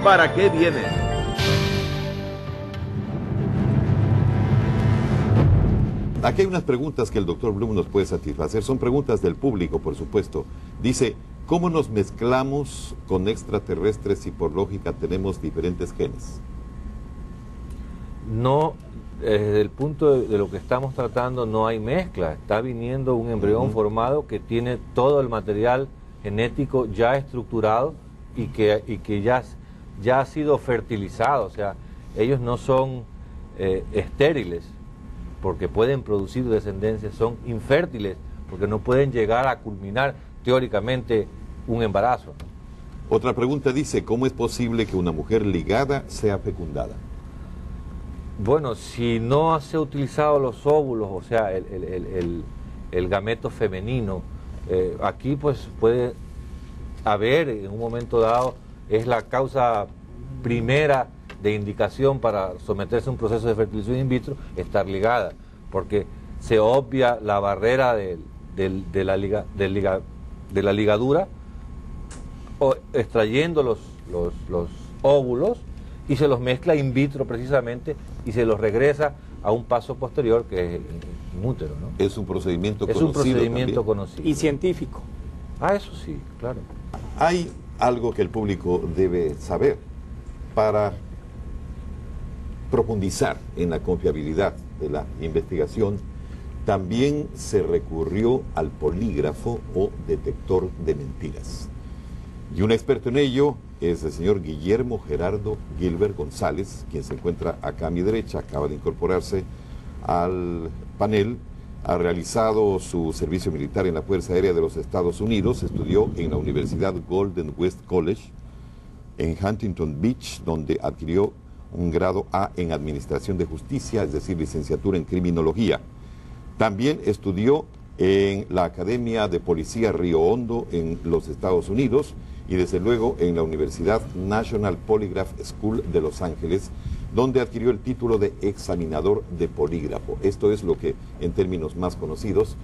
¿Para qué vienen? Aquí hay unas preguntas que el doctor Blum nos puede satisfacer. Son preguntas del público, por supuesto. Dice, ¿cómo nos mezclamos con extraterrestres si por lógica tenemos diferentes genes? No, desde el punto de lo que estamos tratando no hay mezcla. Está viniendo un embrión formado que tiene todo el material genético ya estructurado y que ya ha sido fertilizado. O sea, ellos no son estériles porque pueden producir descendencia, son infértiles porque no pueden llegar a culminar teóricamente un embarazo, ¿no? Otra pregunta dice, ¿cómo es posible que una mujer ligada sea fecundada? Bueno, si no se ha utilizado los óvulos, o sea, el gameto femenino, aquí pues puede haber en un momento dado, es la causa primera de indicación para someterse a un proceso de fertilización in vitro, estar ligada, porque se obvia la barrera de la ligadura, extrayendo los óvulos y se los mezcla in vitro precisamente y se los regresa a un paso posterior que es in útero, ¿no? Es un procedimiento conocido. Es un procedimiento también conocido. Y científico. Ah, eso sí, claro. Hay algo que el público debe saber para profundizar en la confiabilidad de la investigación. También se recurrió al polígrafo o detector de mentiras. Y un experto en ello es el señor Guillermo Gerardo Gilbert González, quien se encuentra acá a mi derecha, acaba de incorporarse al panel, ha realizado su servicio militar en la Fuerza Aérea de los Estados Unidos, estudió en la Universidad Golden West College en Huntington Beach, donde adquirió un grado A en Administración de Justicia, es decir, licenciatura en Criminología. También estudió en la Academia de Policía Río Hondo en los Estados Unidos y desde luego en la Universidad National Polygraph School de Los Ángeles, donde adquirió el título de examinador de polígrafo. Esto es lo que en términos más conocidos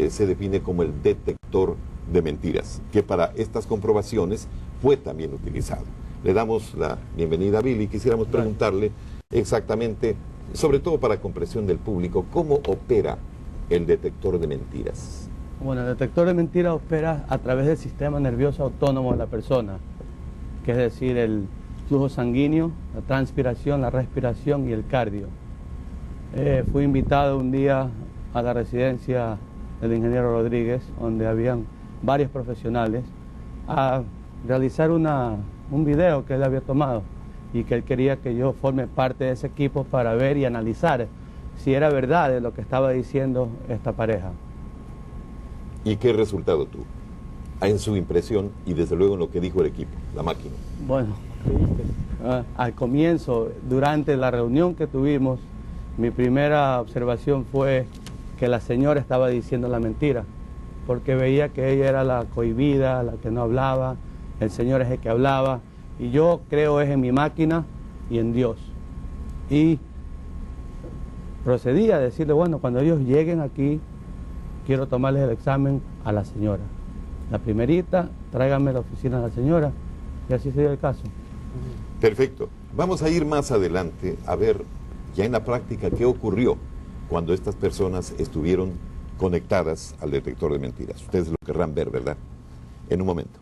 se define como el detector de mentiras, que para estas comprobaciones fue también utilizado. Le damos la bienvenida a Billy. Quisiéramos preguntarle exactamente, sobre todo para comprensión del público, ¿cómo opera el detector de mentiras? Bueno, el detector de mentiras opera a través del sistema nervioso autónomo de la persona, que es decir, el flujo sanguíneo, la transpiración, la respiración y el cardio. Fui invitado un día a la residencia del ingeniero Rodríguez, donde habían varios profesionales, a realizar un video que él había tomado y que él quería que yo forme parte de ese equipo para ver y analizar si era verdad de lo que estaba diciendo esta pareja. ¿Y qué resultado tuvo en su impresión y desde luego en lo que dijo el equipo, la máquina? Bueno, al comienzo, durante la reunión que tuvimos, mi primera observación fue que la señora estaba diciendo la mentira, porque veía que ella era la cohibida, la que no hablaba, el señor es el que hablaba, y yo creo es en mi máquina y en Dios. Y procedí a decirle, bueno, cuando ellos lleguen aquí, quiero tomarles el examen a la señora. La primerita, tráiganme a la oficina a la señora, y así se dio el caso. Perfecto. Vamos a ir más adelante a ver ya en la práctica qué ocurrió cuando estas personas estuvieron conectadas al detector de mentiras. Ustedes lo querrán ver, ¿verdad? En un momento.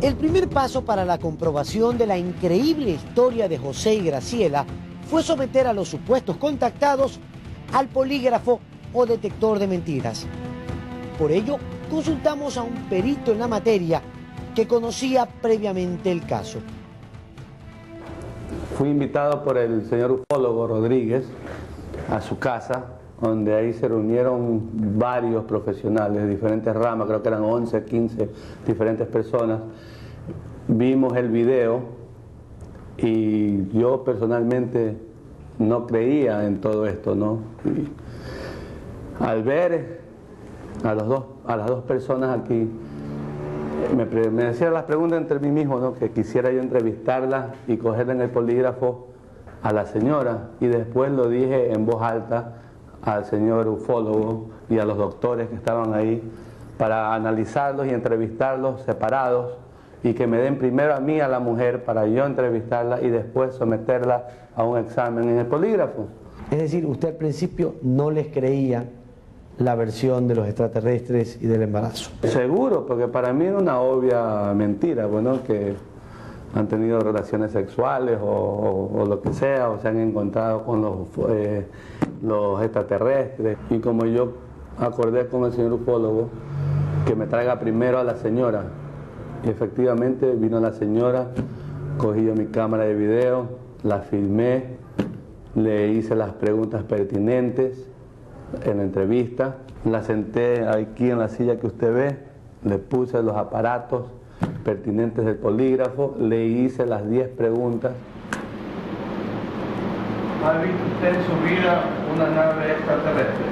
El primer paso para la comprobación de la increíble historia de José y Graciela fue someter a los supuestos contactados al polígrafo o detector de mentiras. Por ello, consultamos a un perito en la materia que conocía previamente el caso. Fui invitado por el señor ufólogo Rodríguez a su casa, donde ahí se reunieron varios profesionales de diferentes ramas, creo que eran 11, 15 diferentes personas. Vimos el video y yo personalmente no creía en todo esto, ¿no? Y al ver a las dos personas aquí, me hacía las preguntas entre mí mismo, ¿no? Que quisiera yo entrevistarla y cogerla en el polígrafo a la señora, y después lo dije en voz alta al señor ufólogo y a los doctores que estaban ahí para analizarlos y entrevistarlos separados, y que me den primero a mí, a la mujer, para yo entrevistarla y después someterla a un examen en el polígrafo. Es decir, usted al principio no les creía la versión de los extraterrestres y del embarazo. Seguro, porque para mí era una obvia mentira, bueno, que han tenido relaciones sexuales o lo que sea, o se han encontrado con los extraterrestres. Y como yo acordé con el señor ufólogo que me traiga primero a la señora, y efectivamente vino la señora, cogí yo mi cámara de video, la filmé, le hice las preguntas pertinentes en la entrevista, la senté aquí en la silla que usted ve, le puse los aparatos pertinentes del polígrafo, le hice las 10 preguntas. ¿Ha visto usted en su vida una nave extraterrestre?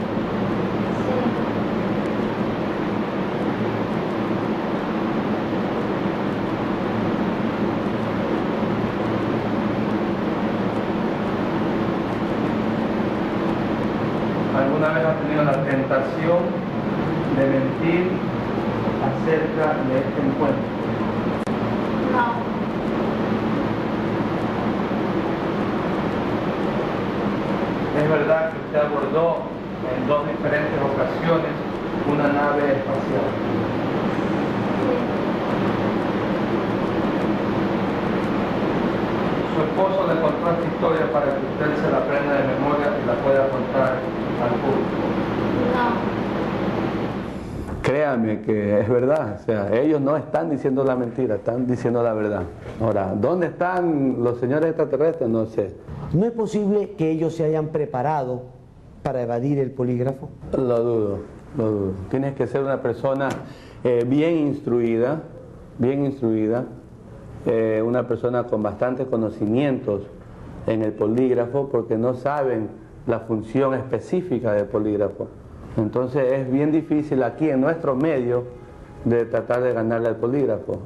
¿Alguna vez ha tenido la tentación de mentir acerca de este encuentro? No. ¿Es verdad que usted abordó en 2 diferentes ocasiones una nave espacial? Su esposo le contó esta historia para que usted se la aprenda de memoria y la pueda contar al público. No. Créame que es verdad, o sea, ellos no están diciendo la mentira, están diciendo la verdad. Ahora, ¿dónde están los señores extraterrestres? No sé. ¿No es posible que ellos se hayan preparado para evadir el polígrafo? Lo dudo, lo dudo. Tienes que ser una persona bien instruida, una persona con bastantes conocimientos en el polígrafo, porque no saben la función específica del polígrafo. Entonces es bien difícil aquí en nuestro medio de tratar de ganarle al polígrafo.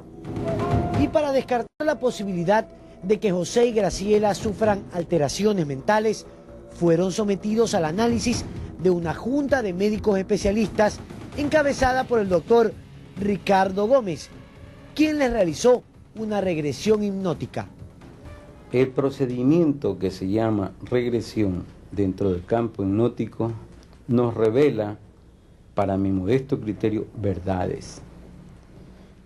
Y para descartar la posibilidad de que José y Graciela sufran alteraciones mentales, fueron sometidos al análisis de una junta de médicos especialistas encabezada por el doctor Ricardo Gómez, quien les realizó una regresión hipnótica. El procedimiento que se llama regresión dentro del campo hipnótico nos revela, para mi modesto criterio, verdades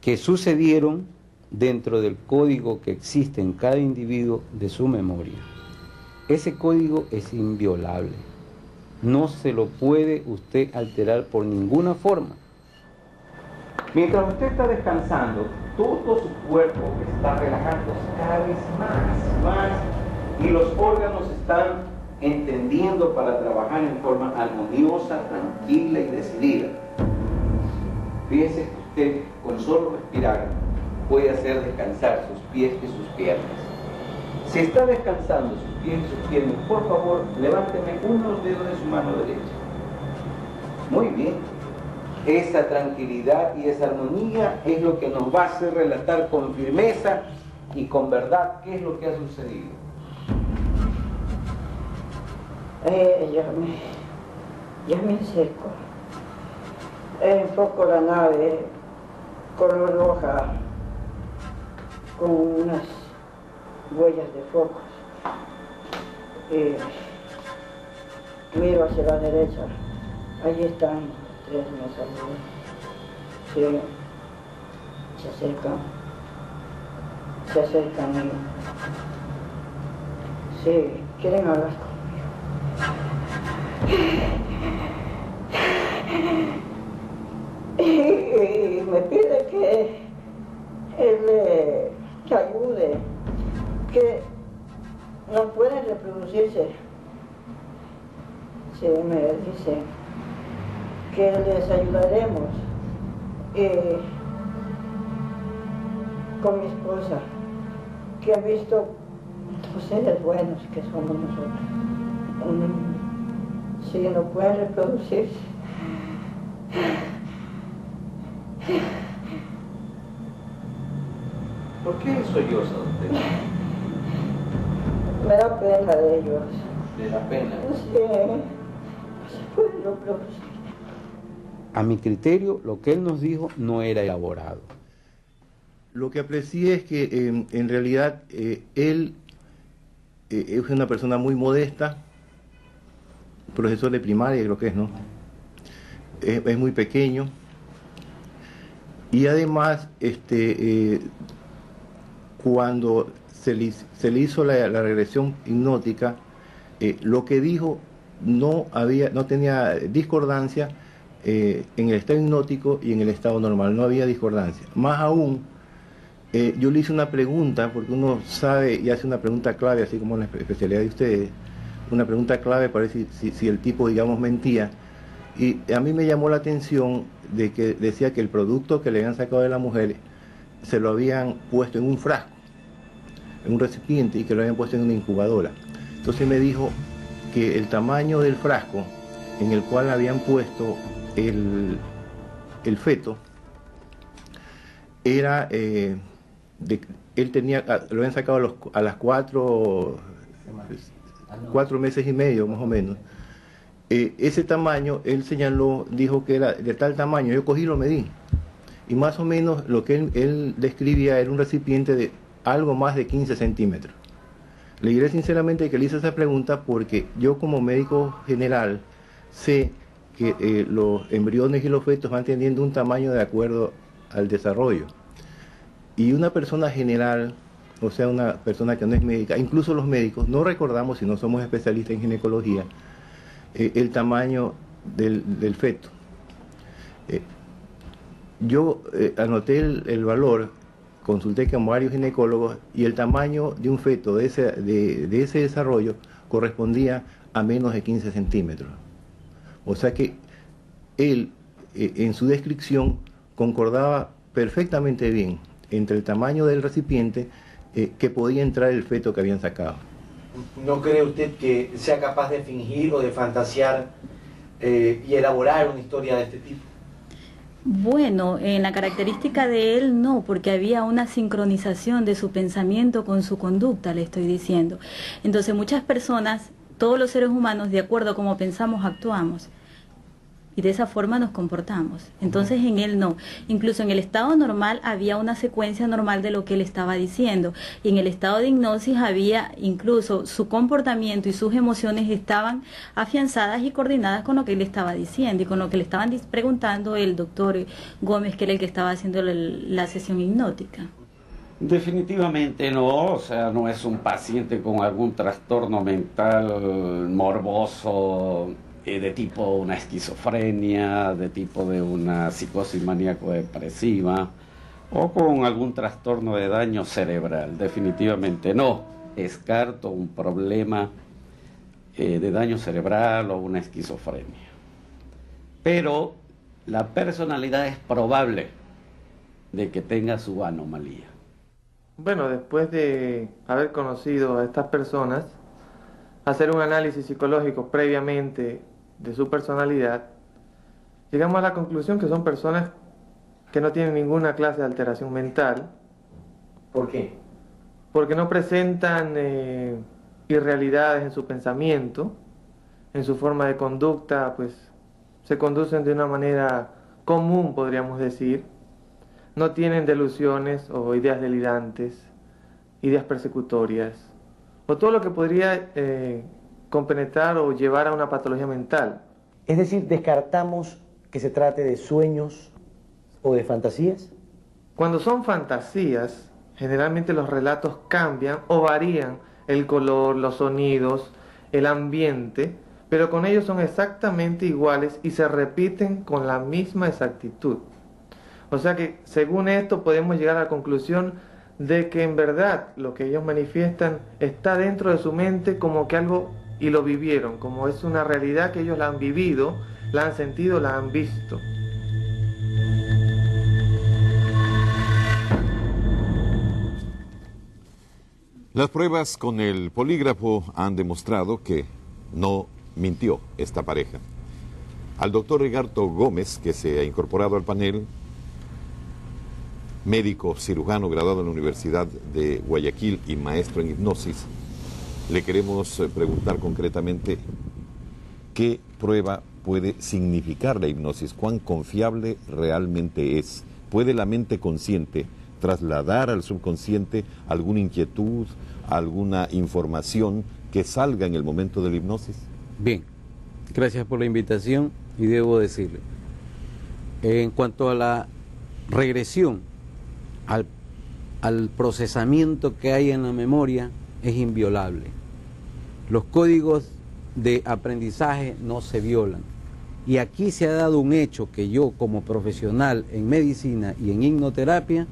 que sucedieron dentro del código que existe en cada individuo de su memoria. Ese código es inviolable, no se lo puede usted alterar por ninguna forma. Mientras usted está descansando, todo su cuerpo está relajándose cada vez más, y los órganos están entendiendo para trabajar en forma armoniosa, tranquila y decidida. Fíjese que usted con solo respirar puede hacer descansar sus pies y sus piernas. Si está descansando sus pies y sus piernas, por favor, levánteme unos dedos de su mano derecha. Muy bien. Esa tranquilidad y esa armonía es lo que nos va a hacer relatar con firmeza y con verdad qué es lo que ha sucedido. Ya me acerco. Enfoco la nave color roja con unas huellas de focos. Miro hacia la derecha. Allí están 3 mensajeros. Sí, se acercan y sí, quieren hablar conmigo. Y me pide que él que ayude, que no pueden reproducirse. Sí, me dice que les ayudaremos con mi esposa, que ha visto los seres buenos que somos nosotros. Si no pueden reproducirse. ¿Por qué solloza usted? Me da pena de ellos. ¿Le da pena? Sí. Bueno, pero A mi criterio, lo que él nos dijo no era elaborado. Lo que aprecié es que en realidad él es una persona muy modesta, profesor de primaria creo que es, ¿no? Es muy pequeño y además cuando se le hizo la regresión hipnótica, lo que dijo no tenía discordancia en el estado hipnótico y en el estado normal, no había discordancia. Más aún, yo le hice una pregunta, porque uno sabe y hace una pregunta clave, así como en la especialidad de ustedes, una pregunta clave para ver si el tipo, digamos, mentía. Y a mí me llamó la atención de que decía que el producto que le habían sacado de la mujer se lo habían puesto en un frasco, en un recipiente, y que lo habían puesto en una incubadora. Entonces me dijo que el tamaño del frasco en el cual habían puesto el feto era él tenía, lo habían sacado a las 4 meses y medio más o menos. Ese tamaño él señaló, dijo que era de tal tamaño. Yo cogí y lo medí y más o menos lo que él describía era un recipiente de algo más de 15 centímetros. Le diré sinceramente que le hice esa pregunta porque yo, como médico general, sé que los embriones y los fetos van teniendo un tamaño de acuerdo al desarrollo. Y una persona general, o sea, una persona que no es médica, incluso los médicos, no recordamos, si no somos especialistas en ginecología, el tamaño del feto. Yo anoté el valor, consulté con varios ginecólogos y el tamaño de un feto de ese desarrollo correspondía a menos de 15 centímetros. O sea que él, en su descripción, concordaba perfectamente bien entre el tamaño del recipiente que podía entrar el feto que habían sacado. ¿No cree usted que sea capaz de fingir o de fantasear y elaborar una historia de este tipo? Bueno, en la característica de él no, porque había una sincronización de su pensamiento con su conducta, le estoy diciendo. Entonces muchas personas, todos los seres humanos, de acuerdo a cómo pensamos, actuamos. Y de esa forma nos comportamos. Entonces en él no. Incluso en el estado normal había una secuencia normal de lo que él estaba diciendo. Y en el estado de hipnosis había incluso su comportamiento y sus emociones estaban afianzadas y coordinadas con lo que él estaba diciendo y con lo que le estaban preguntando el doctor Gómez, que era el que estaba haciendo la sesión hipnótica. Definitivamente no, o sea, no es un paciente con algún trastorno mental morboso, de tipo una esquizofrenia, de tipo de una psicosis maníaco-depresiva o con algún trastorno de daño cerebral. Definitivamente no. Descarto un problema de daño cerebral o una esquizofrenia. Pero la personalidad es probable de que tenga su anomalía. Bueno, después de haber conocido a estas personas, hacer un análisis psicológico previamente de su personalidad, llegamos a la conclusión que son personas que no tienen ninguna clase de alteración mental. ¿Por qué? Porque no presentan irrealidades en su pensamiento, en su forma de conducta, pues se conducen de una manera común, podríamos decir. No tienen delusiones o ideas delirantes, ideas persecutorias, o todo lo que podría compenetrar o llevar a una patología mental. Es decir, descartamos que se trate de sueños o de fantasías. Cuando son fantasías, generalmente los relatos cambian o varían el color, los sonidos, el ambiente, pero con ellos son exactamente iguales y se repiten con la misma exactitud. O sea que, según esto, podemos llegar a la conclusión de que en verdad lo que ellos manifiestan está dentro de su mente como que algo, y lo vivieron, como es una realidad que ellos la han vivido, la han sentido, la han visto. Las pruebas con el polígrafo han demostrado que no mintió esta pareja. Al doctor Rigardo Gómez, que se ha incorporado al panel, médico cirujano graduado en la Universidad de Guayaquil y maestro en hipnosis, le queremos preguntar concretamente qué prueba puede significar la hipnosis, cuán confiable realmente es. ¿Puede la mente consciente trasladar al subconsciente alguna inquietud, alguna información que salga en el momento de la hipnosis? Bien, gracias por la invitación y debo decirle, en cuanto a la regresión, al procesamiento que hay en la memoria, es inviolable. Los códigos de aprendizaje no se violan. Y aquí se ha dado un hecho que yo, como profesional en medicina y en hipnoterapia,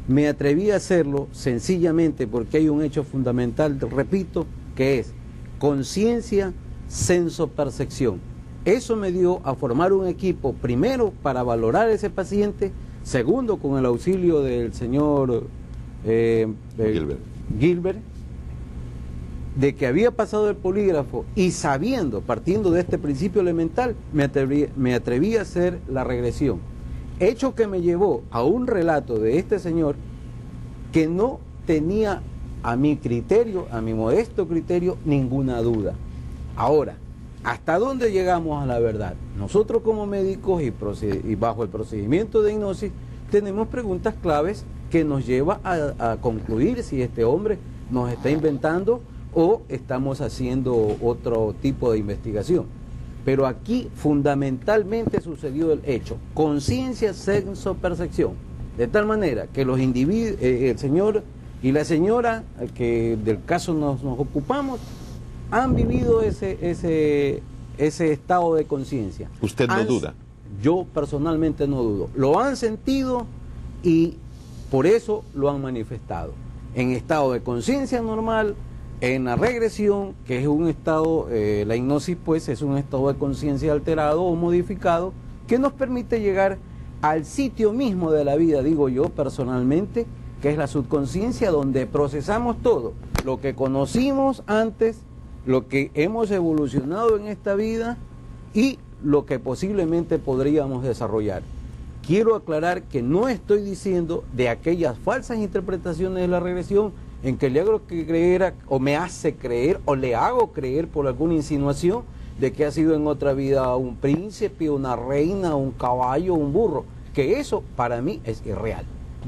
me atreví a hacerlo sencillamente porque hay un hecho fundamental, repito, que es conciencia, senso-percepción. Eso me dio a formar un equipo, primero, para valorar a ese paciente, segundo, con el auxilio del señor Gilbert, de que había pasado el polígrafo y sabiendo, partiendo de este principio elemental, me atreví a hacer la regresión. Hecho que me llevó a un relato de este señor que no tenía, a mi criterio, a mi modesto criterio, ninguna duda. Ahora, ¿hasta dónde llegamos a la verdad? Nosotros como médicos y bajo el procedimiento de hipnosis tenemos preguntas claves que nos lleva a concluir si este hombre nos está inventando o estamos haciendo otro tipo de investigación. Pero aquí fundamentalmente sucedió el hecho, conciencia, senso, percepción, de tal manera que los individuos, el señor y la señora que del caso nos ocupamos, han vivido ese estado de conciencia. ¿Usted no duda? Yo personalmente no dudo. Lo han sentido y por eso lo han manifestado. En estado de conciencia normal, en la regresión, que es un estado, la hipnosis pues es un estado de conciencia alterado o modificado que nos permite llegar al sitio mismo de la vida, digo yo personalmente, que es la subconsciencia, donde procesamos todo, lo que conocimos antes, lo que hemos evolucionado en esta vida y lo que posiblemente podríamos desarrollar. Quiero aclarar que no estoy diciendo de aquellas falsas interpretaciones de la regresión en que le hago creer o me hace creer o le hago creer por alguna insinuación de que ha sido en otra vida un príncipe, una reina, un caballo, un burro, que eso para mí es irreal.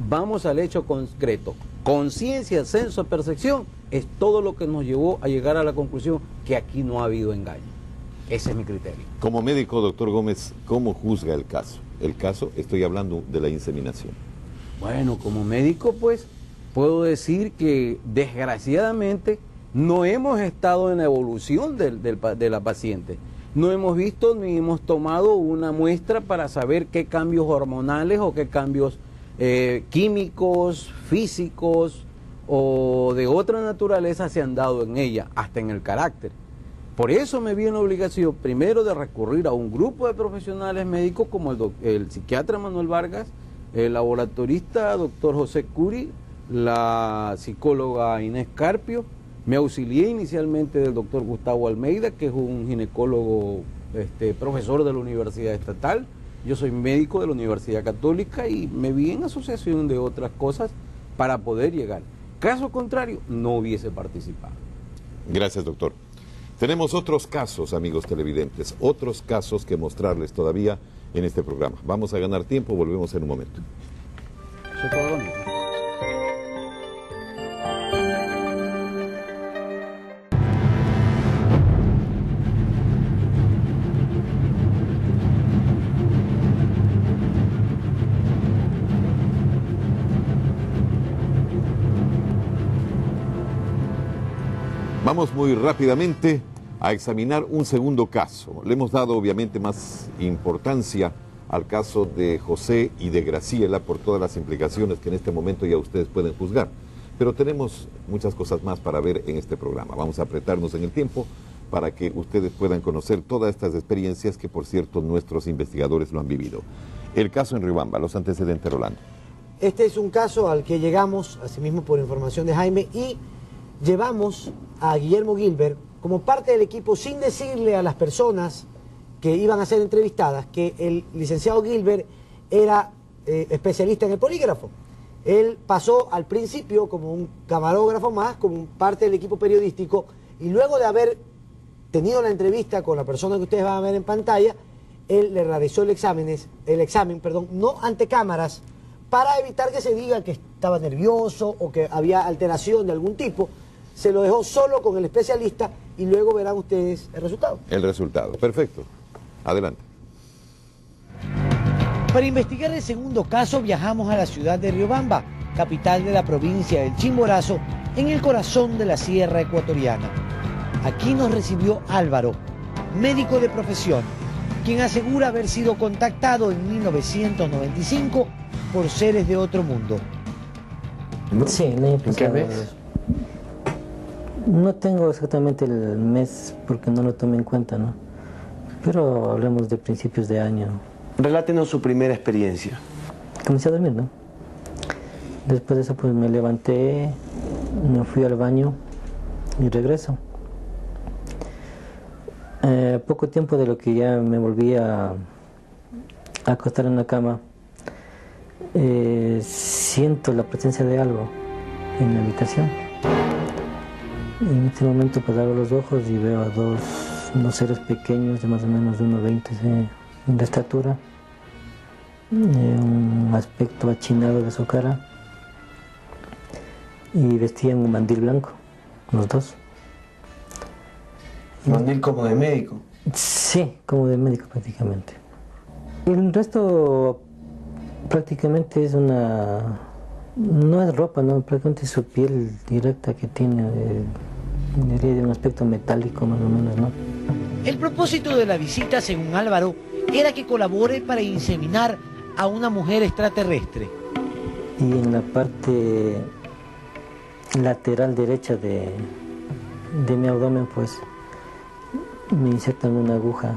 Vamos al hecho concreto. Conciencia, senso, percepción es todo lo que nos llevó a llegar a la conclusión que aquí no ha habido engaño. Ese es mi criterio. Como médico, doctor Gómez, ¿cómo juzga el caso? El caso, estoy hablando de la inseminación. Bueno, como médico, pues, puedo decir que desgraciadamente no hemos estado en la evolución de la paciente. No hemos visto ni hemos tomado una muestra para saber qué cambios hormonales o qué cambios químicos, físicos o de otra naturaleza se han dado en ella, hasta en el carácter. Por eso me vi en la obligación primero de recurrir a un grupo de profesionales médicos como el psiquiatra Manuel Vargas, el laboratorista doctor José Curi, la psicóloga Inés Carpio. Me auxilié inicialmente del doctor Gustavo Almeida, que es un ginecólogo profesor de la Universidad Estatal. Yo soy médico de la Universidad Católica y me vi en asociación de otras cosas para poder llegar. Caso contrario, no hubiese participado. Gracias, doctor. Tenemos otros casos, amigos televidentes, otros casos que mostrarles todavía en este programa. Vamos a ganar tiempo, volvemos en un momento. Vamos muy rápidamente a examinar un segundo caso. Le hemos dado obviamente más importancia al caso de José y de Graciela por todas las implicaciones que en este momento ya ustedes pueden juzgar. Pero tenemos muchas cosas más para ver en este programa. Vamos a apretarnos en el tiempo para que ustedes puedan conocer todas estas experiencias que, por cierto, nuestros investigadores lo han vivido. El caso en Riobamba, los antecedentes, Rolando. Este es un caso al que llegamos, asimismo por información de Jaime, y llevamos a Guillermo Gilbert como parte del equipo sin decirle a las personas que iban a ser entrevistadas que el licenciado Gilbert era especialista en el polígrafo. Él pasó al principio como un camarógrafo más, como parte del equipo periodístico, y luego de haber tenido la entrevista con la persona que ustedes van a ver en pantalla, él le realizó el examen, no ante cámaras, para evitar que se diga que estaba nervioso o que había alteración de algún tipo. Se lo dejó solo con el especialista y luego verán ustedes el resultado. El resultado, perfecto. Adelante. Para investigar el segundo caso viajamos a la ciudad de Riobamba, capital de la provincia del Chimborazo, en el corazón de la Sierra Ecuatoriana. Aquí nos recibió Álvaro, médico de profesión, quien asegura haber sido contactado en 1995 por seres de otro mundo. Sí, ¿En qué mes? No tengo exactamente el mes porque no lo tomé en cuenta, ¿no? Pero hablemos de principios de año. Relátenos su primera experiencia. Comencé a dormir, ¿no? Después de eso pues me levanté, me fui al baño y regreso. Poco tiempo de lo que ya me volví a acostar en la cama, siento la presencia de algo en la habitación. Y en este momento pues abro los ojos y veo a dos seres pequeños de más o menos de 1,20 de estatura, un aspecto achinado de su cara y vestían un mandil blanco, los dos. ¿Mandil como de médico? Sí, como de médico prácticamente. Y el resto prácticamente es no es ropa, no, prácticamente es su piel directa que tiene, diría de un aspecto metálico más o menos, ¿no? El propósito de la visita, según Álvaro, era que colabore para inseminar a una mujer extraterrestre. Y en la parte lateral derecha de mi abdomen, pues, me insertan una aguja,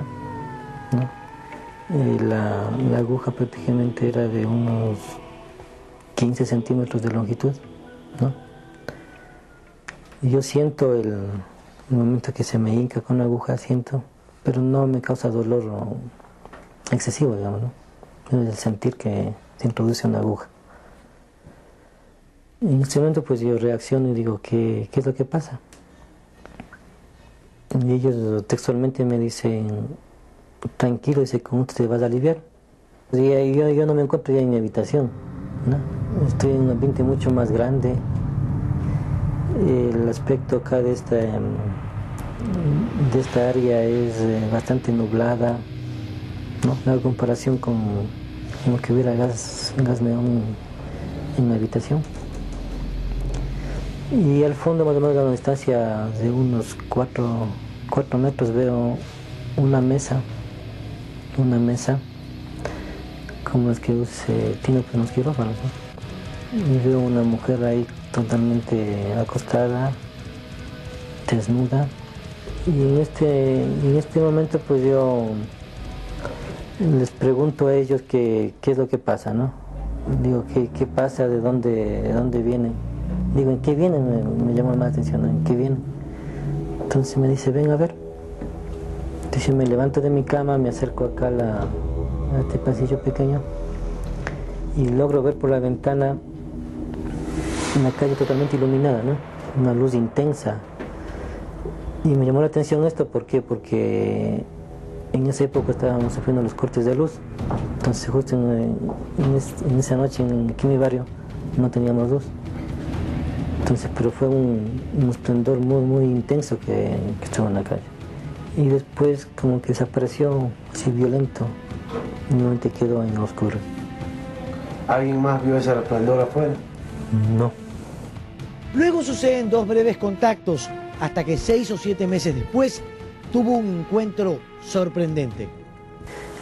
¿no? Y la aguja prácticamente era de unos 15 centímetros de longitud, ¿no? Y yo siento el momento que se me hinca con la aguja, siento, pero no me causa dolor excesivo, digamos, ¿no? Es el sentir que se introduce una aguja. Y en este momento pues yo reacciono y digo, ¿qué es lo que pasa? Y ellos textualmente me dicen, tranquilo, dice, con esto te vas a aliviar. Y yo no me encuentro ya en mi habitación, ¿no? Estoy en un ambiente mucho más grande. El aspecto acá de esta área es bastante nublada, ¿no? La comparación con como que hubiera gas neón en la habitación. Y al fondo, más o menos a una distancia de unos 4 metros, veo una mesa como las que tiene los quirófanos, ¿no? Y veo una mujer ahí totalmente acostada, desnuda. Y en este momento pues yo les pregunto a ellos qué es lo que pasa, ¿no? Digo, ¿qué pasa? ¿De dónde vienen? Digo, ¿en qué vienen? Me llama más la atención, ¿no? ¿En qué vienen? Entonces me dice, ven a ver. Entonces me levanto de mi cama, me acerco acá a este pasillo pequeño y logro ver por la ventana una calle totalmente iluminada, ¿no? Una luz intensa. Y me llamó la atención esto, ¿por qué? Porque en esa época estábamos sufriendo los cortes de luz. Entonces justo en esa noche aquí en mi barrio no teníamos luz. Entonces, pero fue un esplendor muy intenso que estuvo en la calle. Y después como que desapareció así violento y nuevamente quedó en oscuro. ¿Alguien más vio ese resplandor afuera? No. Luego suceden 2 breves contactos, hasta que 6 o 7 meses después tuvo un encuentro sorprendente.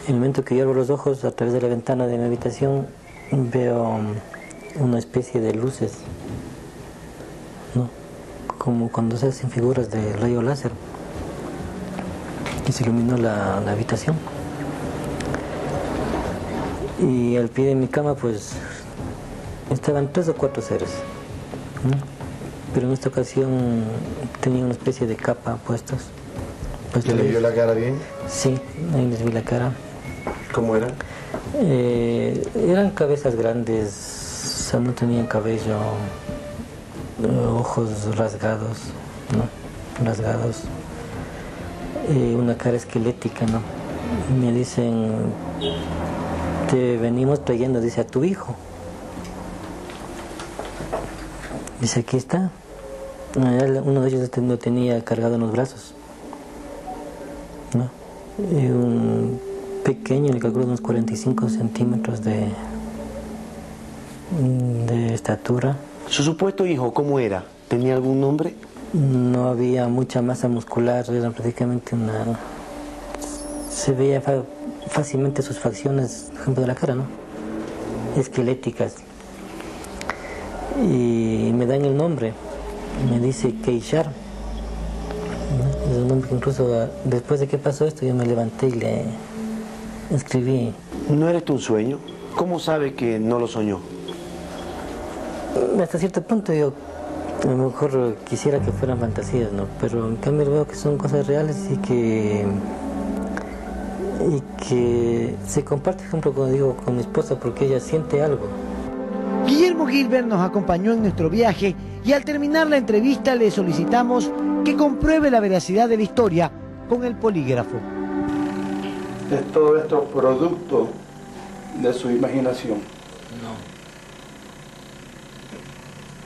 En el momento que yo abro los ojos, a través de la ventana de mi habitación, veo una especie de luces, ¿no? Como cuando se hacen figuras de rayo láser. Y se iluminó la habitación. Y al pie de mi cama, pues, estaban 3 o 4 seres, ¿no? Pero en esta ocasión tenía una especie de capa puestas. ¿Y le vio la cara bien? Sí, ahí les vi la cara. ¿Cómo eran? Eran cabezas grandes, o sea, no tenían cabello, ojos rasgados, ¿no? Rasgados. Una cara esquelética, ¿no? Y me dicen, te venimos trayendo, dice, a tu hijo. Dice, aquí está. Uno de ellos lo tenía cargado en los brazos, ¿no? Y un pequeño, le calculo unos 45 centímetros de estatura. ¿Su supuesto hijo cómo era? ¿Tenía algún nombre? No había mucha masa muscular, era prácticamente una... Se veía fácilmente sus facciones, por ejemplo, de la cara, ¿no? Esqueléticas. Y me dan el nombre, me dice Keishar. ¿No? Es un nombre que incluso después de que pasó esto yo me levanté y le escribí. ¿No eres tu un sueño? ¿Cómo sabe que no lo soñó? Hasta cierto punto yo a lo mejor quisiera que fueran fantasías, ¿no? Pero en cambio veo que son cosas reales y que se comparte, por ejemplo, como digo, con mi esposa, porque ella siente algo. Guillermo Gilbert nos acompañó en nuestro viaje y al terminar la entrevista le solicitamos que compruebe la veracidad de la historia con el polígrafo. ¿Es todo esto producto de su imaginación? No.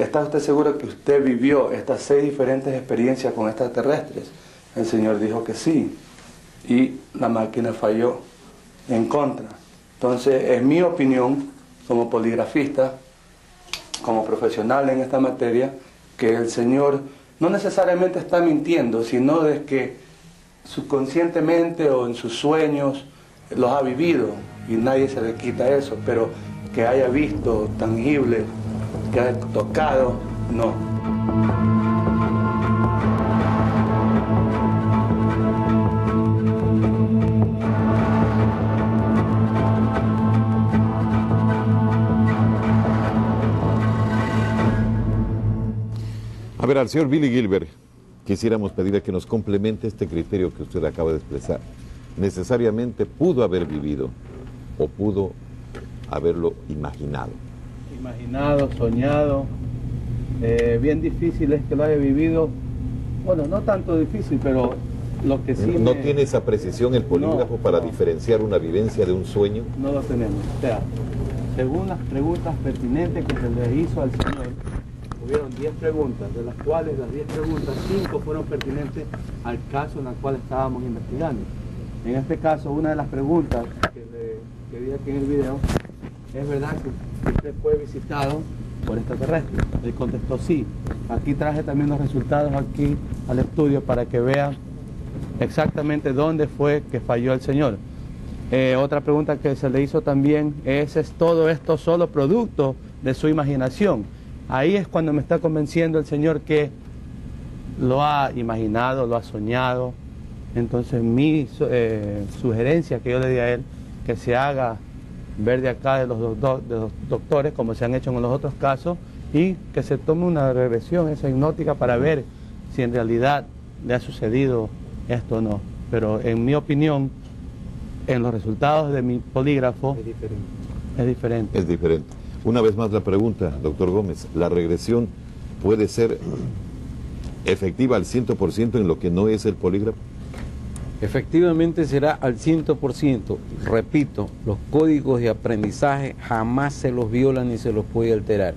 ¿Está usted seguro que usted vivió estas 6 diferentes experiencias con extraterrestres? El señor dijo que sí, y la máquina falló en contra. Entonces, es mi opinión, como poligrafista, como profesional en esta materia, que el señor no necesariamente está mintiendo, sino de que subconscientemente o en sus sueños los ha vivido, y nadie se le quita eso, pero que haya visto tangible, que haya tocado, no. A ver, al señor Billy Gilbert, quisiéramos pedirle que nos complemente este criterio que usted acaba de expresar. Necesariamente pudo haber vivido o pudo haberlo imaginado. Imaginado, soñado, bien difícil es que lo haya vivido. Bueno, no tanto difícil, pero lo que sí... ¿No tiene esa precisión el polígrafo para diferenciar una vivencia de un sueño? No lo tenemos. O sea, según las preguntas pertinentes que se le hizo al señor, hubieron 10 preguntas, de las cuales las 10 preguntas, 5 fueron pertinentes al caso en el cual estábamos investigando. En este caso, una de las preguntas que vi aquí en el video, ¿es verdad que usted fue visitado por extraterrestres? Él contestó sí. Aquí traje también los resultados aquí al estudio para que vean exactamente dónde fue que falló el señor. Otra pregunta que se le hizo también ¿es todo esto solo producto de su imaginación? Ahí es cuando me está convenciendo el señor que lo ha imaginado, lo ha soñado. Entonces mi sugerencia que yo le di a él, que se haga ver de acá de los doctores, como se han hecho en los otros casos, y que se tome una regresión esa hipnótica para ver si en realidad le ha sucedido esto o no. Pero en mi opinión, en los resultados de mi polígrafo, es diferente. Es diferente. Una vez más la pregunta, doctor Gómez, ¿la regresión puede ser efectiva al 100% en lo que no es el polígrafo? Efectivamente será al 100%. Repito, los códigos de aprendizaje jamás se los violan ni se los puede alterar.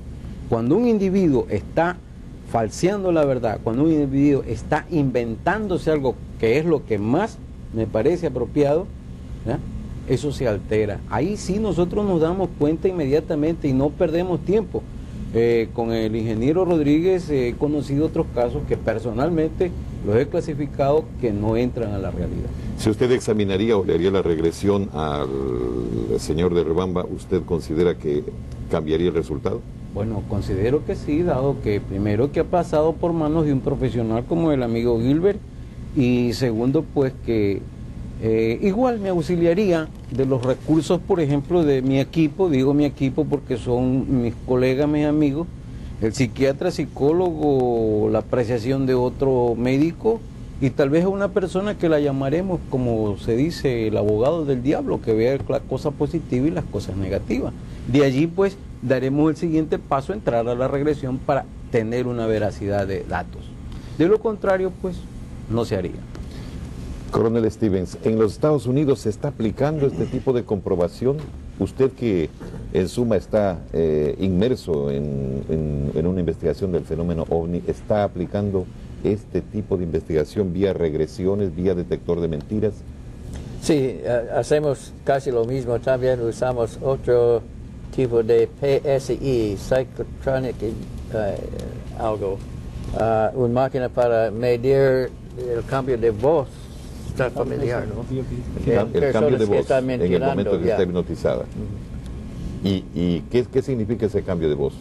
Cuando un individuo está falseando la verdad, cuando un individuo está inventándose algo que es lo que más me parece apropiado, ¿ya?, eso se altera. Ahí sí nosotros nos damos cuenta inmediatamente y no perdemos tiempo. Con el ingeniero Rodríguez he conocido otros casos que personalmente los he clasificado que no entran a la realidad. Si usted examinaría o le haría la regresión al señor de Rebamba, ¿usted considera que cambiaría el resultado? Bueno, considero que sí, dado que primero que ha pasado por manos de un profesional como el amigo Gilbert, y segundo pues que igual me auxiliaría de los recursos, por ejemplo, de mi equipo. Digo mi equipo porque son mis colegas, mis amigos, el psiquiatra, psicólogo, la apreciación de otro médico y tal vez una persona que la llamaremos, como se dice, el abogado del diablo, que vea las cosas positivas y las cosas negativas. De allí pues daremos el siguiente paso, entrar a la regresión para tener una veracidad de datos. De lo contrario pues no se haría. Coronel Stevens, ¿en los Estados Unidos se está aplicando este tipo de comprobación? Usted que en suma está inmerso en una investigación del fenómeno OVNI, ¿está aplicando este tipo de investigación vía regresiones, vía detector de mentiras? Sí, hacemos casi lo mismo. También usamos otro tipo de PSI, Psychotronic algo, una máquina para medir el cambio de voz. Está familiar, ¿no? El cambio de voz en el momento que ya está hipnotizada. ¿Y qué significa ese cambio de voz?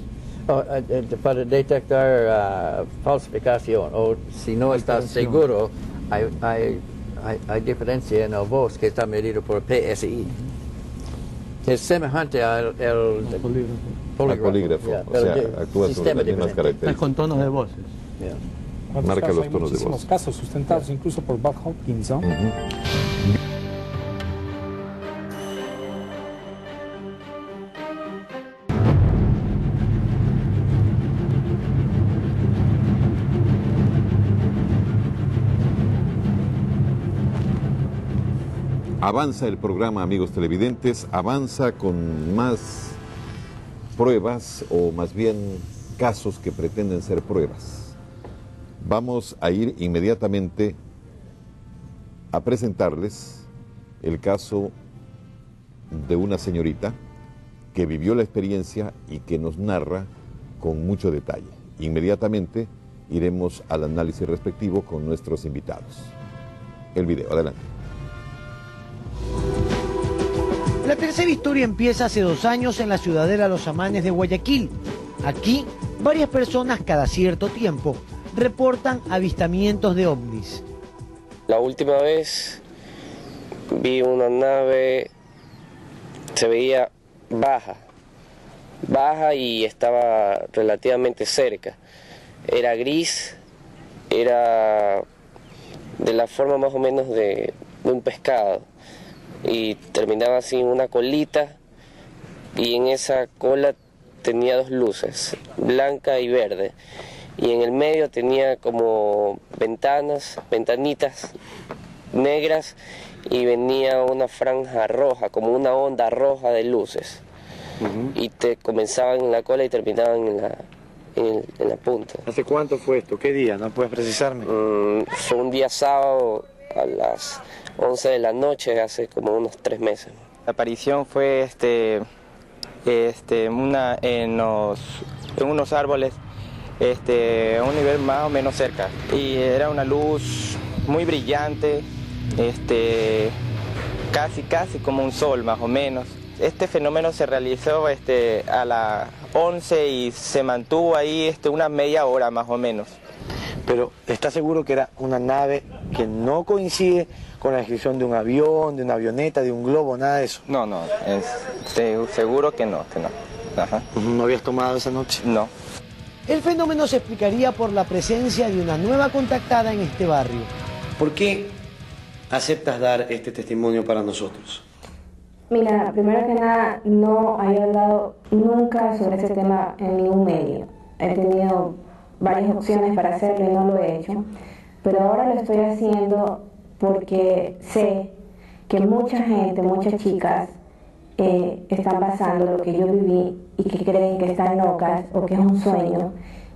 Para detectar falsificación, o si no estás seguro, hay diferencia en la voz que está medido por PSI. Es semejante al polígrafo, o sea, actúa sobre las mismas características. Con tonos de voces. Marca los tonos de voz. Hay muchísimos casos sustentados incluso por Bob Hopkins, ¿no? Avanza el programa, amigos televidentes, avanza con más pruebas, o más bien casos que pretenden ser pruebas. Vamos a ir inmediatamente a presentarles el caso de una señorita que vivió la experiencia y que nos narra con mucho detalle. Inmediatamente iremos al análisis respectivo con nuestros invitados. El video, adelante. La tercera historia empieza hace 2 años en la ciudadela Los Amanes de Guayaquil. Aquí, varias personas cada cierto tiempo reportan avistamientos de ovnis. La última vez vi una nave, se veía baja y estaba relativamente cerca. Era gris, era de la forma más o menos de un pescado. Y terminaba así una colita, y en esa cola tenía 2 luces, blanca y verde, y en el medio tenía como ventanitas negras, y venía una franja roja, como una onda roja de luces, y te comenzaban en la cola y terminaban en la punta. ¿Hace cuánto fue esto? ¿Qué día? ¿No puedes precisarme? Fue un día sábado a las 11 de la noche, hace como unos 3 meses. La aparición fue en unos árboles, a un nivel más o menos cerca, y era una luz muy brillante, casi como un sol más o menos. Este fenómeno se realizó a las 11 y se mantuvo ahí una media hora más o menos. Pero ¿estás seguro que era una nave que no coincide con la descripción de un avión, de una avioneta, de un globo, nada de eso? No, seguro que no. Ajá. ¿No habías tomado esa noche? No. El fenómeno se explicaría por la presencia de una nueva contactada en este barrio. ¿Por qué aceptas dar este testimonio para nosotros? Mira, primero que nada, no había hablado nunca sobre ese tema en ningún medio. He tenido varias opciones para hacerlo y no lo he hecho, pero ahora lo estoy haciendo porque sé que mucha gente, muchas chicas están pasando lo que yo viví y que creen que están locas o que es un sueño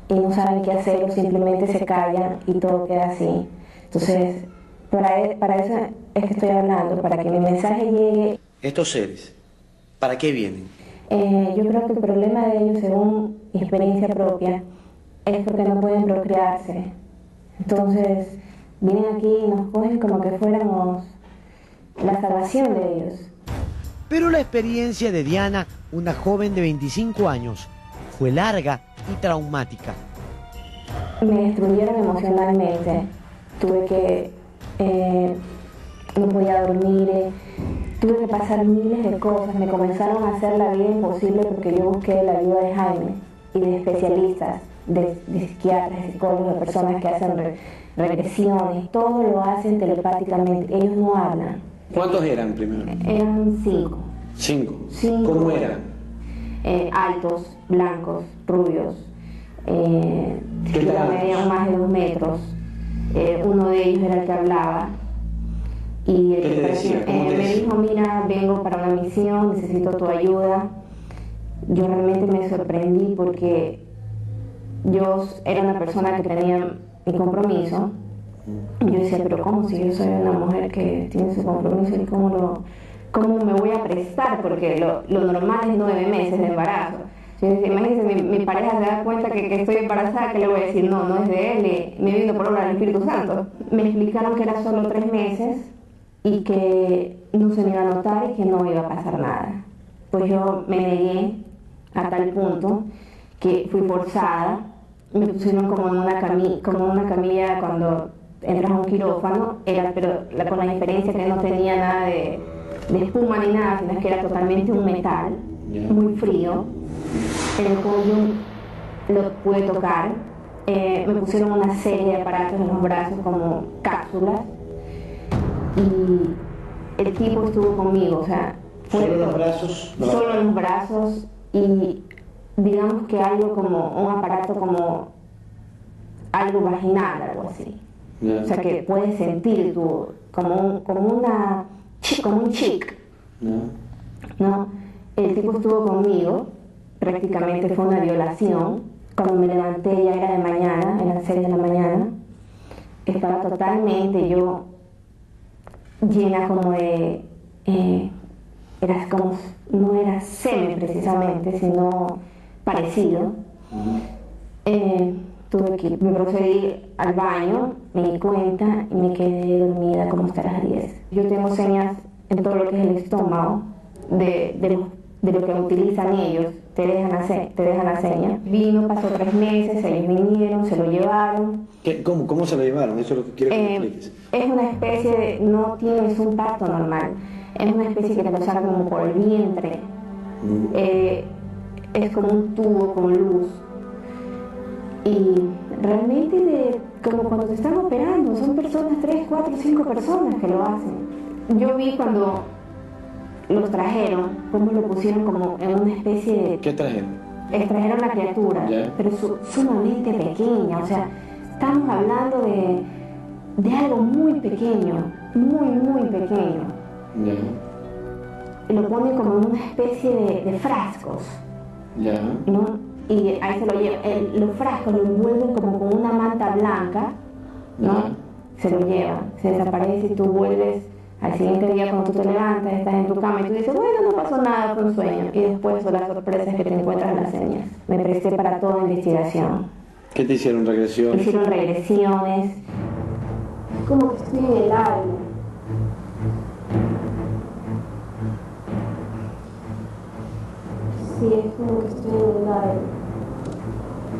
y no saben qué hacer o simplemente se callan y todo queda así. Entonces, para eso es que estoy hablando, para que mi mensaje llegue. Estos seres, ¿para qué vienen? Yo creo que el problema de ellos, según mi experiencia propia, es porque no pueden procrearse. Entonces, vienen aquí y nos cogen como que fuéramos la salvación de ellos. Pero la experiencia de Diana, una joven de 25 años, fue larga y traumática. Me destruyeron emocionalmente. Tuve que... no podía dormir, tuve que pasar miles de cosas. Me comenzaron a hacer la vida imposible porque yo busqué la ayuda de Jaime y de especialistas, de psiquiatras, de psicólogos, de personas que hacen regresiones. Todo lo hacen telepáticamente, ellos no hablan. ¿Cuántos eran primero? Eran 5. ¿5? ¿Cómo eran? Altos, blancos, rubios, ¿Qué tal? medían más de 2 metros. Uno de ellos era el que hablaba. Y ¿Qué te decía? ¿Cómo te me decía? dijo, mira, vengo para una misión, necesito tu ayuda. Yo realmente me sorprendí porque yo era una persona que tenía mi compromiso. Yo decía, pero ¿cómo si yo soy una mujer que tiene su compromiso y cómo me voy a prestar? Porque lo normal es 9 meses de embarazo. Yo decía, imagínense, mi pareja se da cuenta que estoy embarazada, que le voy a decir, no, no es de él, me vino por obra del Espíritu Santo. Me explicaron que era solo 3 meses y que no se me iba a notar y que no iba a pasar nada. Pues yo me negué a tal punto que fui forzada, me pusieron como en una camilla cuando entras a un quirófano, pero con la diferencia que no tenía nada de espuma ni nada, sino que era totalmente un metal, muy frío. El cuello lo pude tocar, me pusieron una serie de aparatos en los brazos como cápsulas y el tipo estuvo conmigo, o sea, ¿Solo los brazos? Solo los brazos y digamos que algo como un aparato como algo vaginal, algo así. O sea que puedes sentir como un chic, ¿no? El tipo estuvo conmigo, prácticamente fue una violación. Cuando me levanté ya era de mañana, eran las 6 de la mañana. Estaba totalmente yo llena como de... era como, no era semen precisamente, sino parecido. Me procedí al baño, me di cuenta y me quedé dormida como hasta las 10. Yo tengo señas en todo lo que es el estómago de lo que utilizan ellos, te dejan la seña. Vino, pasó 3 meses, ellos vinieron, se lo llevaron. ¿Cómo se lo llevaron? Eso es lo que quiero que me expliques. Es una especie de, no tienes un parto normal, es una especie que te lo sacan como por el vientre. Es como un tubo con luz. Y realmente como cuando te están operando, son personas, 3, 4, 5 personas que lo hacen. Yo vi cuando los trajeron, cómo lo pusieron como en una especie de... ¿Qué trajeron? Extrajeron la criatura, pero sumamente pequeña, o sea, estamos hablando de algo muy pequeño, muy pequeño. Y lo ponen como en una especie de frascos, ¿no? Y ahí se lo llevan, los frascos lo envuelven como con una manta blanca, ¿no? Se lo llevan, se desaparece y tú vuelves al siguiente día cuando tú te levantas, estás en tu cama y tú dices, bueno, no pasó nada, fue un sueño. Y después son las sorpresas que te encuentras en las señas. Me presté para toda investigación. ¿Qué te hicieron? ¿Regresiones? Me hicieron regresiones. Es como que estoy en el aire. Sí, es como que estoy en el aire.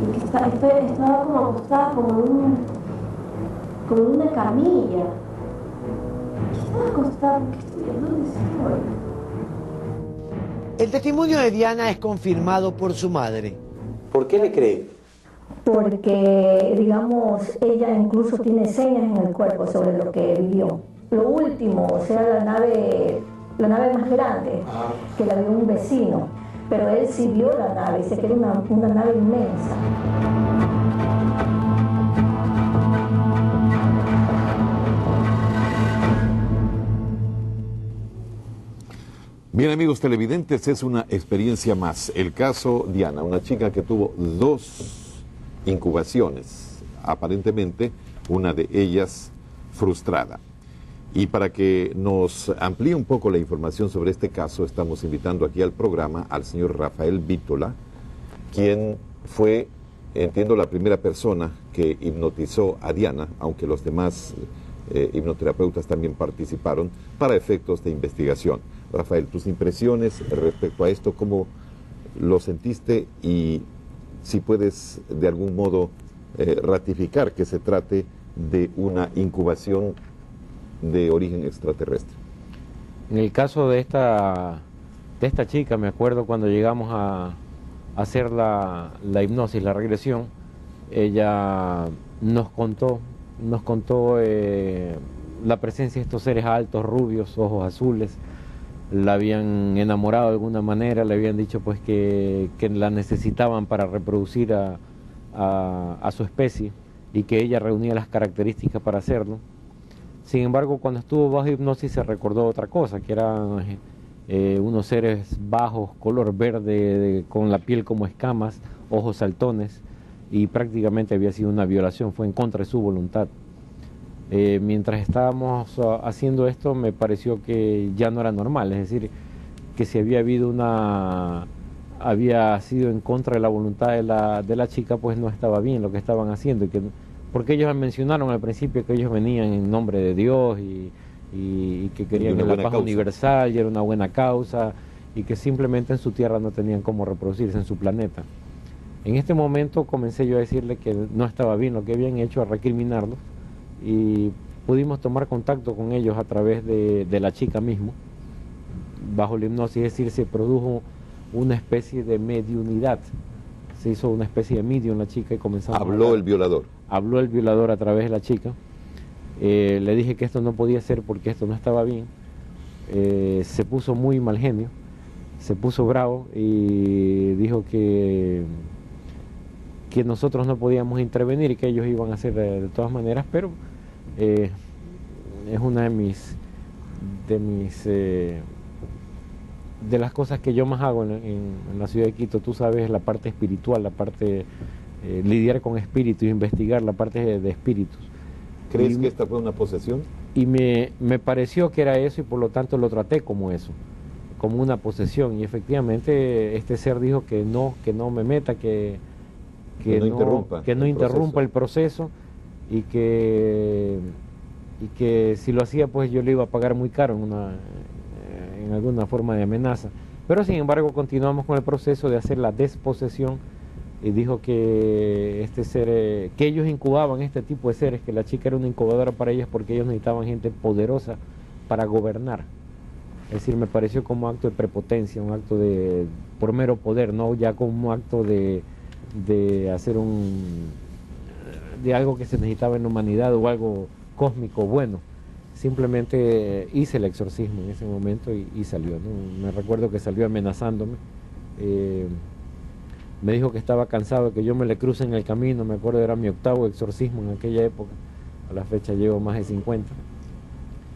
Y que estaba como acostada como en una camilla. Estaba acostada, ¿qué estoy? ¿Dónde estoy? El testimonio de Diana es confirmado por su madre. ¿Por qué le cree? Porque, digamos, ella incluso tiene señas en el cuerpo sobre lo que vivió. Lo último, o sea, la nave más grande, que la vio un vecino, pero él sí vio la nave, dice que era una nave inmensa. Bien, amigos televidentes, es una experiencia más. El caso Diana, una chica que tuvo 2 incubaciones, aparentemente una de ellas frustrada. Y para que nos amplíe un poco la información sobre este caso, estamos invitando aquí al programa al señor Rafael Vítola, quien fue, entiendo, la primera persona que hipnotizó a Diana, aunque los demás hipnoterapeutas también participaron, para efectos de investigación. Rafael, tus impresiones respecto a esto, ¿cómo lo sentiste? Y si puedes de algún modo ratificar que se trate de una incubación de origen extraterrestre. En el caso de esta chica, me acuerdo cuando llegamos a hacer la hipnosis, la regresión, ella nos contó la presencia de estos seres altos, rubios, ojos azules. La habían enamorado de alguna manera, le habían dicho pues que la necesitaban para reproducir a su especie y que ella reunía las características para hacerlo. Sin embargo, cuando estuvo bajo hipnosis se recordó otra cosa, que eran unos seres bajos, color verde, con la piel como escamas, ojos saltones, y prácticamente había sido una violación, fue en contra de su voluntad. Mientras estábamos haciendo esto, me pareció que ya no era normal, es decir, que si había sido en contra de la voluntad de la chica, pues no estaba bien lo que estaban haciendo, porque ellos mencionaron al principio que ellos venían en nombre de Dios y que querían la paz universal y era una buena causa, y que simplemente en su tierra no tenían cómo reproducirse, en su planeta. En este momento comencé yo a decirle que no estaba bien lo que habían hecho, a recriminarlos, y pudimos tomar contacto con ellos a través de la chica mismo, bajo la hipnosis, es decir, se produjo una especie de mediunidad, se hizo una especie de medium la chica y comenzamos ¿Habló el violador? Habló el violador a través de la chica. Le dije que esto no podía ser porque esto no estaba bien. Se puso muy mal genio, se puso bravo y dijo que nosotros no podíamos intervenir y que ellos iban a hacer de todas maneras, pero es una de las cosas que yo más hago en la ciudad de Quito. Tú sabes, la parte espiritual, la parte lidiar con espíritus, investigar la parte de espíritus. ¿Crees que esta fue una posesión? Y me pareció que era eso, y por lo tanto lo traté como eso, como una posesión, y efectivamente este ser dijo que no me meta, que no interrumpa el proceso, y que si lo hacía pues yo le iba a pagar muy caro en alguna forma de amenaza. Pero sin embargo continuamos con el proceso de hacer la desposesión, y dijo que este ser, que ellos incubaban este tipo de seres, que la chica era una incubadora para ellos porque ellos necesitaban gente poderosa para gobernar. Es decir, me pareció como acto de prepotencia, un acto por mero poder, no ya como un acto de hacer de algo que se necesitaba en la humanidad o algo cósmico bueno. Simplemente hice el exorcismo en ese momento y salió, ¿no? Me recuerdo que salió amenazándome. Me dijo que estaba cansado de que yo me le cruce en el camino. Me acuerdo, era mi 8º exorcismo en aquella época. A la fecha llevo más de 50.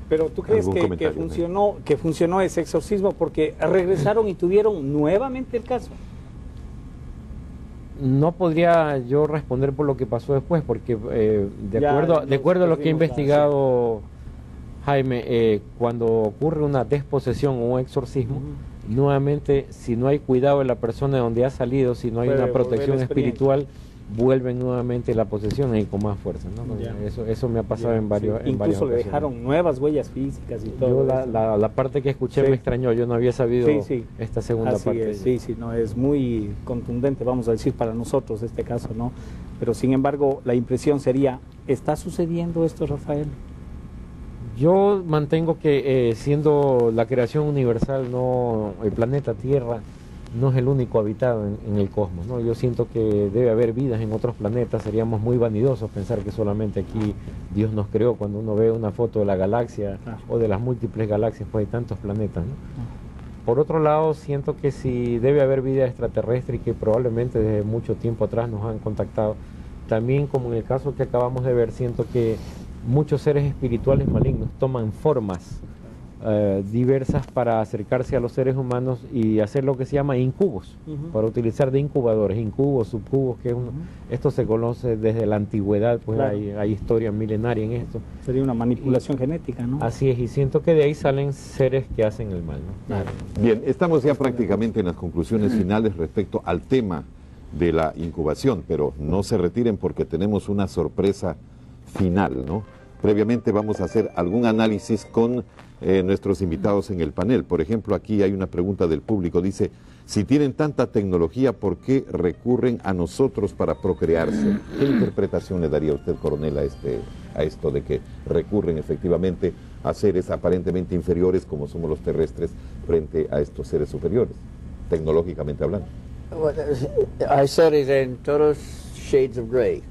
Pero ¿tú crees que funcionó ese exorcismo porque regresaron y tuvieron nuevamente el caso? No podría yo responder por lo que pasó después, porque de acuerdo a lo que he investigado, Jaime, cuando ocurre una desposesión o un exorcismo, nuevamente, si no hay cuidado de la persona de donde ha salido, si no hay una protección espiritual, vuelven nuevamente la posesión y con más fuerza, ¿no? Eso me ha pasado en varios incluso le dejaron nuevas huellas físicas y todo. Yo la parte que escuché me extrañó, yo no había sabido esta segunda parte. No, es muy contundente, vamos a decir, para nosotros este caso, ¿no? Pero sin embargo, la impresión sería, ¿está sucediendo esto, Rafael? Yo mantengo que siendo la creación universal, el planeta Tierra no es el único habitado en el cosmos, ¿no? Yo siento que debe haber vidas en otros planetas. Seríamos muy vanidosos pensar que solamente aquí Dios nos creó. Cuando uno ve una foto de la galaxia o de las múltiples galaxias, pues hay tantos planetas, ¿no? Por otro lado, siento que si debe haber vida extraterrestre y que probablemente desde mucho tiempo atrás nos han contactado, también como en el caso que acabamos de ver, siento que muchos seres espirituales malignos toman formas diversas para acercarse a los seres humanos y hacer lo que se llama incubos, para utilizar de incubadores, incubos, subcubos, que esto se conoce desde la antigüedad, pues hay historia milenaria en esto. Sería una manipulación genética, ¿no? Así es, y siento que de ahí salen seres que hacen el mal, ¿no? Bien, estamos ya prácticamente en las conclusiones finales respecto al tema de la incubación, pero no se retiren porque tenemos una sorpresa final, ¿no? Previamente vamos a hacer algún análisis con nuestros invitados en el panel. Por ejemplo, aquí hay una pregunta del público, dice, si tienen tanta tecnología, ¿por qué recurren a nosotros para procrearse? ¿Qué interpretación le daría usted, coronel, a esto de que recurren efectivamente a seres aparentemente inferiores como somos los terrestres frente a estos seres superiores, tecnológicamente hablando? Hay seres en todos shades of gray.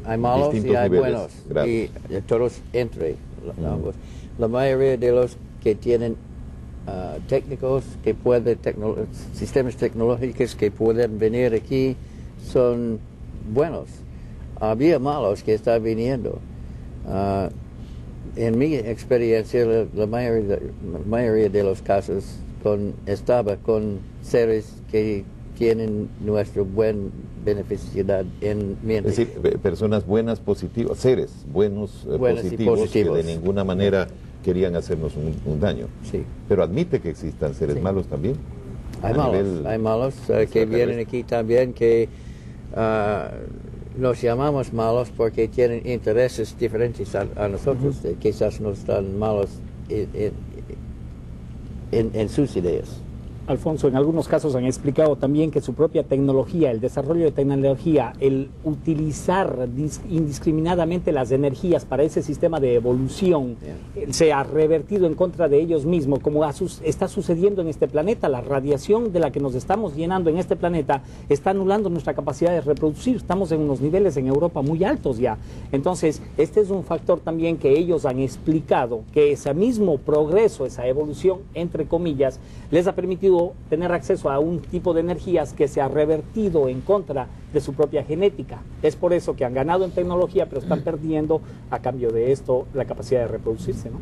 Hay malos y hay buenos, y todos entre ambos. La mayoría de los que tienen técnicos que sistemas tecnológicos que pueden venir aquí son buenos. Había malos que están viniendo. en mi experiencia, la mayoría de los casos estaba con seres que tienen nuestra buena beneficidad en mente. Es decir, personas buenas, positivas, seres buenos, positivos, que de ninguna manera querían hacernos un daño. Sí. Pero admite que existan seres malos también. Hay malos que vienen aquí también que los llamamos malos porque tienen intereses diferentes a nosotros. Quizás no están malos en sus ideas. Alfonso, en algunos casos han explicado también que su propia tecnología, el desarrollo de tecnología, el utilizar indiscriminadamente las energías para ese sistema de evolución, se ha revertido en contra de ellos mismos, como está sucediendo en este planeta. La radiación de la que nos estamos llenando en este planeta está anulando nuestra capacidad de reproducir. Estamos en unos niveles en Europa muy altos ya. Entonces, este es un factor también que ellos han explicado, que ese mismo progreso, esa evolución, entre comillas, les ha permitido tener acceso a un tipo de energías que se ha revertido en contra de su propia genética. Es por eso que han ganado en tecnología, pero están perdiendo a cambio de esto la capacidad de reproducirse, ¿no?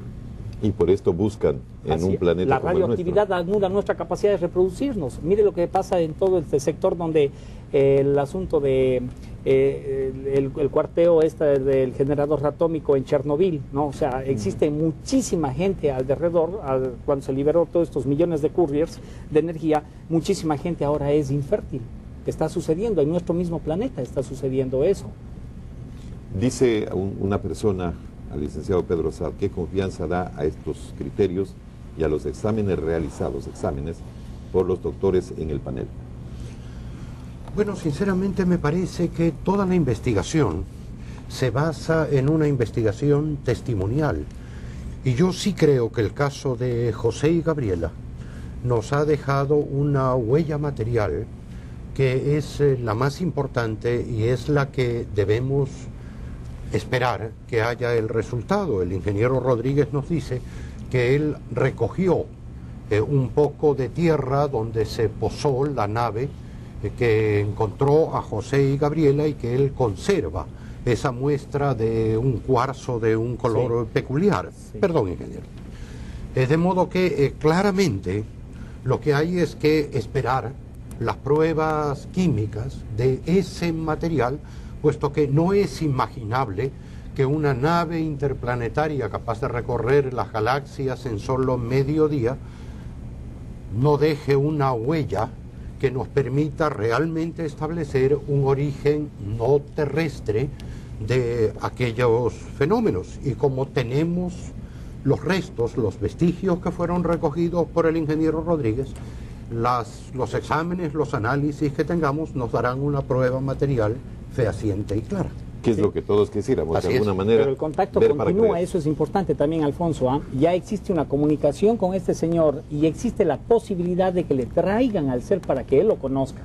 Y por esto buscan en un planeta la como el radioactividad anula nuestra capacidad de reproducirnos. Mire lo que pasa en todo este sector donde el asunto de el cuarteo del generador atómico en Chernobyl, ¿no? O sea, existe muchísima gente alrededor, cuando se liberó todos estos millones de couriers de energía, muchísima gente ahora es infértil. Está sucediendo en nuestro mismo planeta, está sucediendo eso. Dice una persona, al licenciado Pedro Saad, ¿qué confianza da a estos criterios y a los exámenes realizados, por los doctores en el panel? Bueno, sinceramente me parece que toda la investigación se basa en una investigación testimonial. Y yo sí creo que el caso de José y Gabriela nos ha dejado una huella material que es la más importante y es la que debemos esperar que haya el resultado. El ingeniero Rodríguez nos dice que él recogió un poco de tierra donde se posó la nave que encontró a José y Gabriela y que él conserva esa muestra de un cuarzo de un color peculiar. Perdón, ingeniero. De modo que claramente lo que hay es que esperar las pruebas químicas de ese material, puesto que no es imaginable que una nave interplanetaria capaz de recorrer las galaxias en solo medio día no deje una huella que nos permita realmente establecer un origen no terrestre de aquellos fenómenos. Y como tenemos los restos, los vestigios que fueron recogidos por el ingeniero Rodríguez, los exámenes, los análisis que tengamos nos darán una prueba material fehaciente y clara. ¿Qué es lo que todos quisiéramos, de alguna manera? Pero el contacto continúa, eso es importante también, Alfonso. Ya existe una comunicación con este señor y existe la posibilidad de que le traigan al ser para que él lo conozca.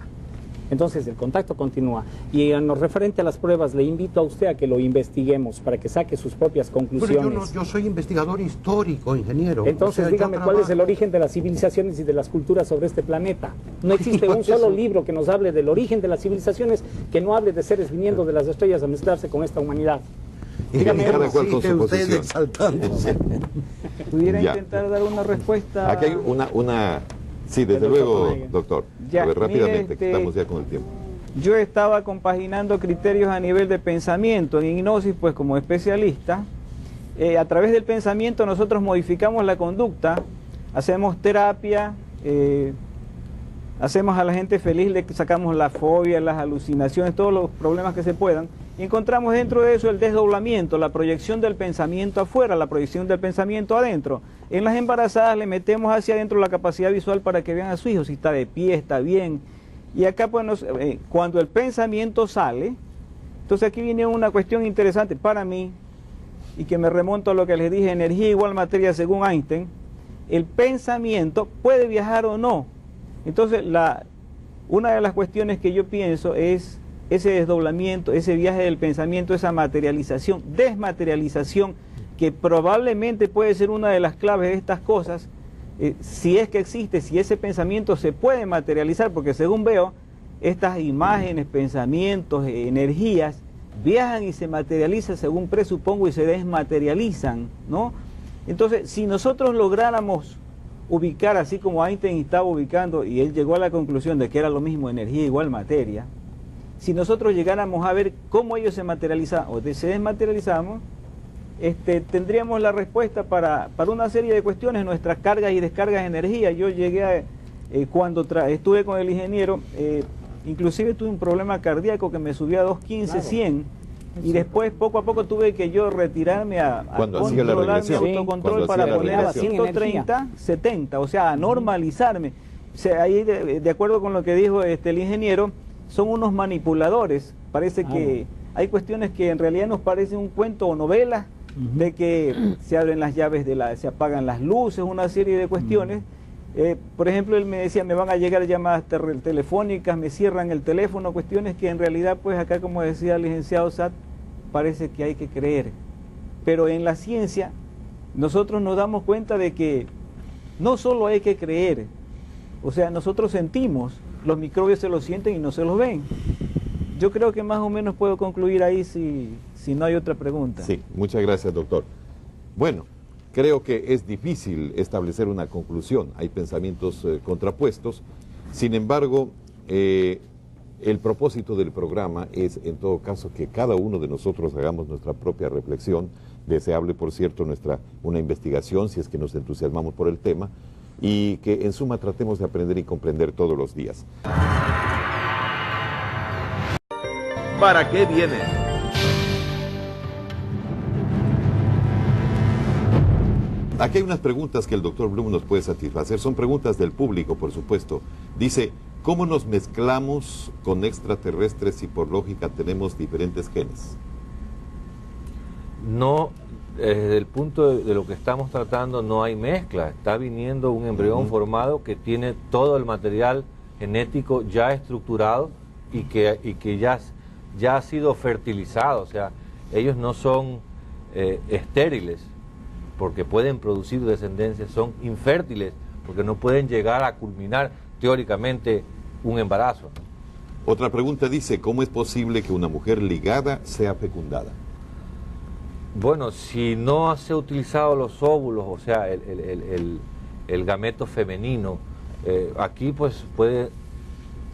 Entonces el contacto continúa. Y en lo referente a las pruebas, le invito a usted a que lo investiguemos para que saque sus propias conclusiones. Pero yo soy investigador histórico, ingeniero. Entonces dígame cuál es el origen de las civilizaciones y de las culturas sobre este planeta. No existe un solo libro que nos hable del origen de las civilizaciones, que no hable de seres viniendo de las estrellas a mezclarse con esta humanidad. Dígame cada cual con su posición. Pudiera intentar dar una respuesta. Aquí hay una sí, desde luego, doctor. Ya, a ver, rápidamente, mire, que estamos ya con el tiempo. Yo estaba compaginando criterios a nivel de pensamiento. En hipnosis, pues como especialista, a través del pensamiento nosotros modificamos la conducta, hacemos terapia, hacemos a la gente feliz, le sacamos la fobia, las alucinaciones, todos los problemas que se puedan. Y encontramos dentro de eso el desdoblamiento, la proyección del pensamiento afuera, la proyección del pensamiento adentro. En las embarazadas le metemos hacia adentro la capacidad visual para que vean a su hijo, si está de pie, está bien. Y acá pues cuando el pensamiento sale, entonces aquí viene una cuestión interesante para mí, y que me remonto a lo que les dije, energía igual materia según Einstein. El pensamiento puede viajar o no. Entonces una de las cuestiones que yo pienso es ese desdoblamiento, ese viaje del pensamiento, esa materialización, desmaterialización, que probablemente puede ser una de las claves de estas cosas, si es que existe, si ese pensamiento se puede materializar, porque según veo, estas imágenes, pensamientos, energías, viajan y se materializan, según presupongo, y se desmaterializan, ¿no? Entonces, si nosotros lográramos ubicar, así como Einstein estaba ubicando, y él llegó a la conclusión de que era lo mismo energía igual materia, si nosotros llegáramos a ver cómo ellos se materializan o se desmaterializamos, tendríamos la respuesta para una serie de cuestiones, nuestras cargas y descargas de energía. Yo llegué cuando estuve con el ingeniero, inclusive tuve un problema cardíaco que me subió a 215, 100, y después poco a poco tuve que yo retirarme a controlar mi autocontrol para poner a 130, 70, o sea, a normalizarme. O sea, ahí de acuerdo con lo que dijo el ingeniero, son unos manipuladores. Parece que hay cuestiones que en realidad nos parecen un cuento o novela, de que se abren las llaves, se apagan las luces, una serie de cuestiones. Por ejemplo, él me decía, me van a llegar llamadas telefónicas, me cierran el teléfono, cuestiones que en realidad, pues acá, como decía el licenciado Satt, parece que hay que creer. Pero en la ciencia, nosotros nos damos cuenta de que no solo hay que creer, o sea, nosotros sentimos, los microbios se los sienten y no se los ven. Yo creo que más o menos puedo concluir ahí si no hay otra pregunta. Sí, muchas gracias, doctor. Bueno, creo que es difícil establecer una conclusión, hay pensamientos contrapuestos. Sin embargo, el propósito del programa es, en todo caso, que cada uno de nosotros hagamos nuestra propia reflexión, deseable, por cierto, una investigación, si es que nos entusiasmamos por el tema, y que en suma tratemos de aprender y comprender todos los días. ¿Para qué viene? Aquí hay unas preguntas que el doctor Blum nos puede satisfacer. Son preguntas del público, por supuesto. Dice, ¿cómo nos mezclamos con extraterrestres si por lógica tenemos diferentes genes? No, desde el punto de lo que estamos tratando no hay mezcla. Está viniendo un embrión formado que tiene todo el material genético ya estructurado y que ya ha sido fertilizado. O sea, ellos no son estériles, porque pueden producir descendencia, son infértiles, porque no pueden llegar a culminar teóricamente un embarazo. Otra pregunta dice, ¿cómo es posible que una mujer ligada sea fecundada? Bueno, si no se ha utilizado los óvulos, o sea, el gameto femenino, aquí pues puede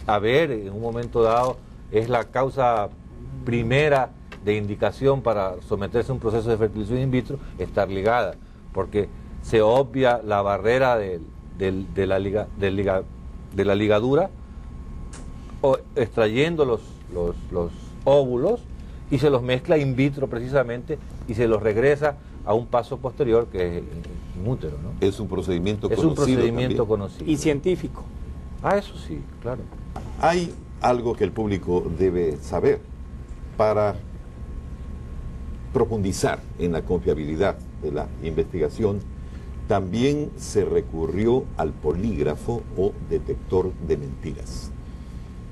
haber, en un momento dado, es la causa primera de indicación para someterse a un proceso de fertilización in vitro, estar ligada, porque se obvia la barrera de la ligadura, extrayendo los óvulos, y se los mezcla in vitro precisamente, y se los regresa a un paso posterior que es in útero, ¿no? Es un procedimiento conocido. Es un procedimiento conocido. Y científico. Eso sí, claro. Hay algo que el público debe saber para profundizar en la confiabilidad de la investigación. También se recurrió al polígrafo o detector de mentiras.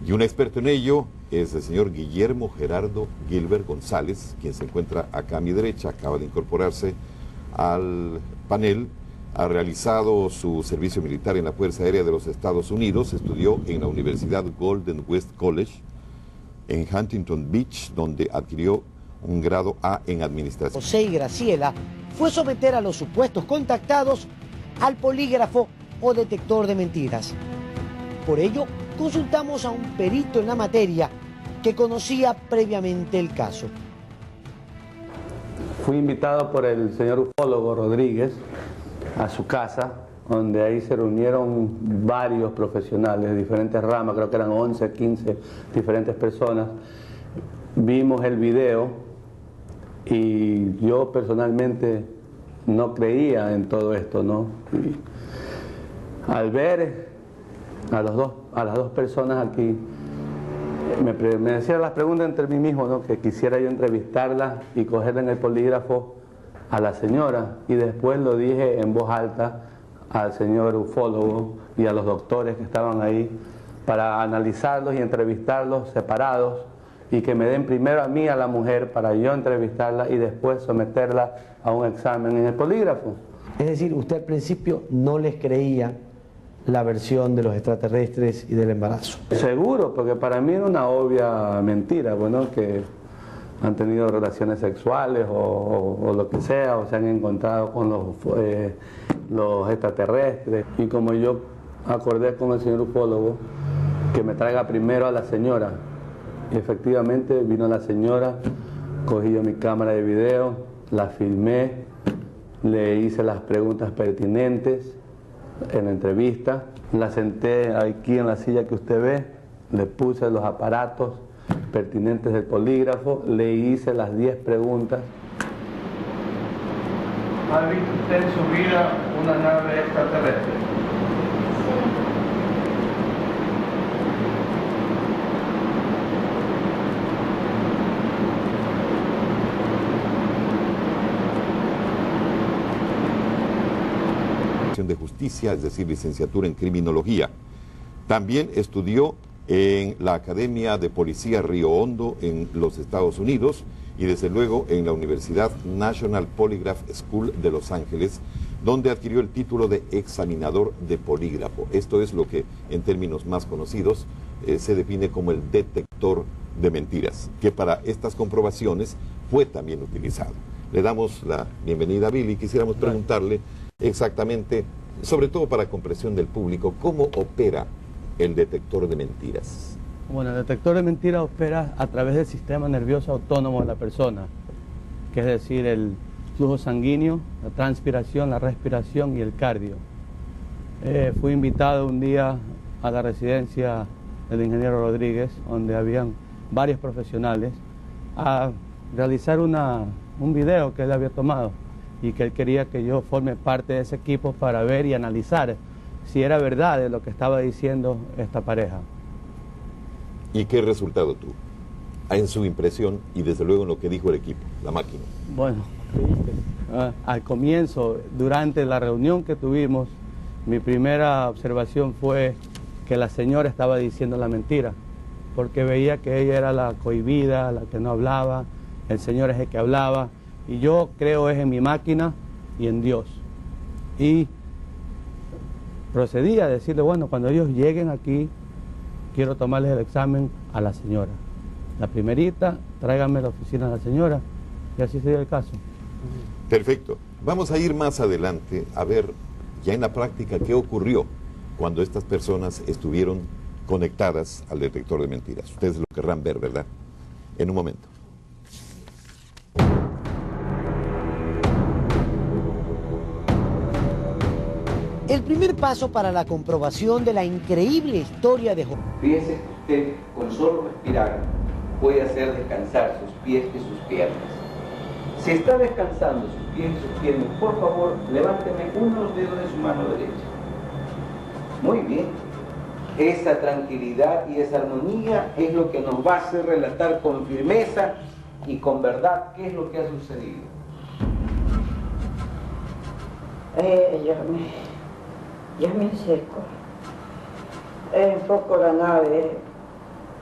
Y un experto en ello es el señor Guillermo Gerardo Gilbert González, quien se encuentra acá a mi derecha, acaba de incorporarse al panel, ha realizado su servicio militar en la Fuerza Aérea de los Estados Unidos, estudió en la Universidad Golden West College en Huntington Beach, donde adquirió un grado A en administración. José y Graciela fue someter a los supuestos contactados al polígrafo o detector de mentiras. Por ello, consultamos a un perito en la materia que conocía previamente el caso. Fui invitado por el señor ufólogo Rodríguez a su casa, donde ahí se reunieron varios profesionales de diferentes ramas, creo que eran 11, 15 diferentes personas. Vimos el video y yo personalmente no creía en todo esto, ¿no? Y al ver a las dos personas aquí, me decía las preguntas entre mí mismo, ¿no? Que quisiera yo entrevistarla y cogerla en el polígrafo a la señora, y después lo dije en voz alta al señor ufólogo y a los doctores que estaban ahí para analizarlos y entrevistarlos separados, y que me den primero a mí, a la mujer, para yo entrevistarla y después someterla a un examen en el polígrafo. Es decir, usted al principio no les creía la versión de los extraterrestres y del embarazo. Seguro, porque para mí era una obvia mentira, bueno, que han tenido relaciones sexuales o lo que sea, o se han encontrado con los extraterrestres. Y como yo acordé con el señor ufólogo que me traiga primero a la señora, y efectivamente vino la señora, cogí yo mi cámara de video, la filmé, le hice las preguntas pertinentes en la entrevista, la senté aquí en la silla que usted ve, le puse los aparatos pertinentes del polígrafo, le hice las 10 preguntas. ¿Ha visto usted en su vida una nave extraterrestre? De Justicia, es decir, licenciatura en Criminología. También estudió en la Academia de Policía Río Hondo en los Estados Unidos y desde luego en la Universidad National Polygraph School de Los Ángeles, donde adquirió el título de examinador de polígrafo. Esto es lo que en términos más conocidos se define como el detector de mentiras, que para estas comprobaciones fue también utilizado. Le damos la bienvenida a Billy. Quisiéramos preguntarle exactamente, sobre todo para comprensión del público, ¿cómo opera el detector de mentiras? Bueno, el detector de mentiras opera a través del sistema nervioso autónomo de la persona, que es decir, el flujo sanguíneo, la transpiración, la respiración y el cardio. Fui invitado un día a la residencia del ingeniero Rodríguez, donde habían varios profesionales, a realizar un video que él había tomado y que él quería que yo forme parte de ese equipo para ver y analizar si era verdad de lo que estaba diciendo esta pareja. ¿Y qué resultado tuvo en su impresión y desde luego en lo que dijo el equipo, la máquina? Bueno, al comienzo, durante la reunión que tuvimos, mi primera observación fue que la señora estaba diciendo la mentira, porque veía que ella era la cohibida, la que no hablaba, el señor es el que hablaba, y yo creo es en mi máquina y en Dios. Y procedí a decirle, bueno, cuando ellos lleguen aquí, quiero tomarles el examen a la señora. La primerita, tráiganme a la oficina a la señora, y así se dio el caso. Perfecto. Vamos a ir más adelante a ver ya en la práctica qué ocurrió cuando estas personas estuvieron conectadas al detector de mentiras. Ustedes lo querrán ver, ¿verdad? En un momento. El primer paso para la comprobación de la increíble historia de José. Fíjese que usted, con solo respirar, puede hacer descansar sus pies y sus piernas. Si está descansando sus pies y sus piernas, por favor, levánteme uno de los dedos de su mano derecha. Muy bien. Esa tranquilidad y esa armonía es lo que nos va a hacer relatar con firmeza y con verdad qué es lo que ha sucedido. Ya me acerco. Enfoco la nave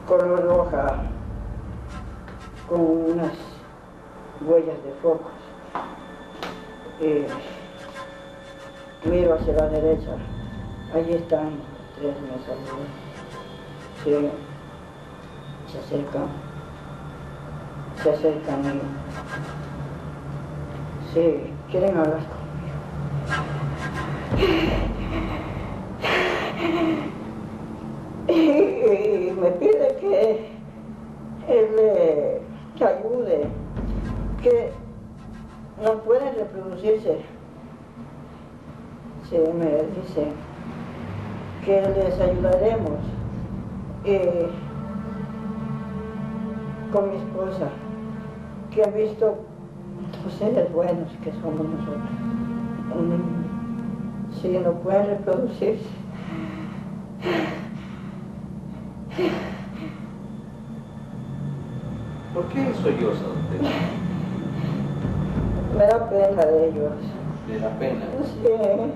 color roja con unas huellas de focos. Miro hacia la derecha. Allí están tres mesas. Sí. Se acercan. Se acercan y... Sí, quieren hablar y me pide que él le ayude, que no pueden reproducirse. Sí, me dice que les ayudaremos con mi esposa, que ha visto los seres buenos que somos nosotros. Si no pueden reproducirse. ¿Por qué solloza usted? Me da pena de ellos. ¿Le da pena? Sí, no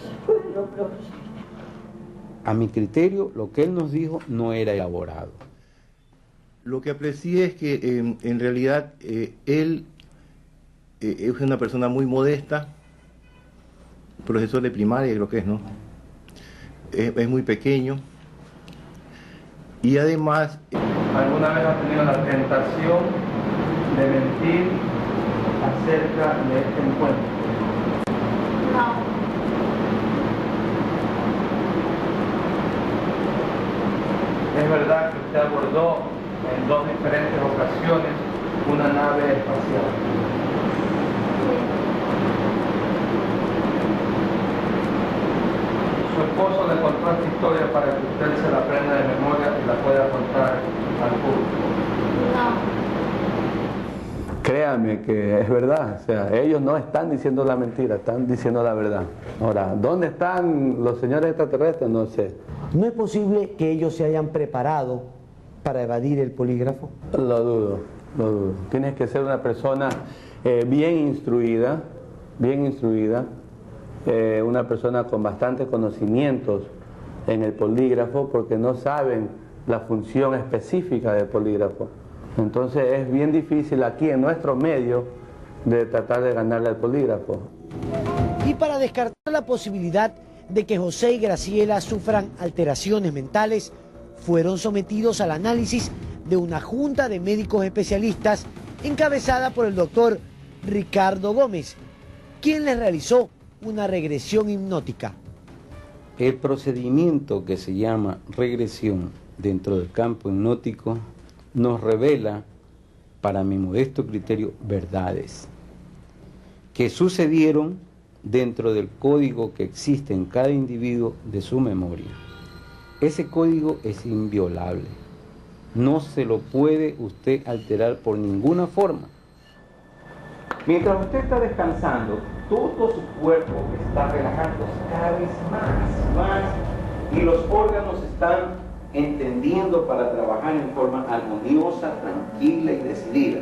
se pueden reproducir. A mi criterio, lo que él nos dijo no era elaborado. Lo que aprecié es que en realidad él es una persona muy modesta, profesor de primaria creo que es, ¿no? Es muy pequeño y además ¿Alguna vez has tenido la tentación de mentir acerca de este encuentro? No. ¿Es verdad que usted abordó en 2 diferentes ocasiones una nave espacial? Su esposo le contó esta historia para que usted se la aprenda de memoria y la pueda contar al público. No. Créame que es verdad, o sea, ellos no están diciendo la mentira, están diciendo la verdad. Ahora, ¿dónde están los señores extraterrestres? No sé. ¿No es posible que ellos se hayan preparado para evadir el polígrafo? Lo dudo, lo dudo. Tienes que ser una persona bien instruida, una persona con bastantes conocimientos en el polígrafo, porque no saben la función específica del polígrafo. Entonces es bien difícil aquí en nuestro medio de tratar de ganarle al polígrafo. Y para descartar la posibilidad de que José y Graciela sufran alteraciones mentales, fueron sometidos al análisis de una junta de médicos especialistas encabezada por el doctor Ricardo Gómez, quien les realizó una regresión hipnótica. El procedimiento que se llama regresión dentro del campo hipnótico nos revela, para mi modesto criterio, verdades que sucedieron dentro del código que existe en cada individuo de su memoria. Ese código es inviolable, no se lo puede usted alterar por ninguna forma. Mientras usted está descansando, todo su cuerpo está relajándose cada vez más, y los órganos están entendiendo para trabajar en forma armoniosa, tranquila y decidida.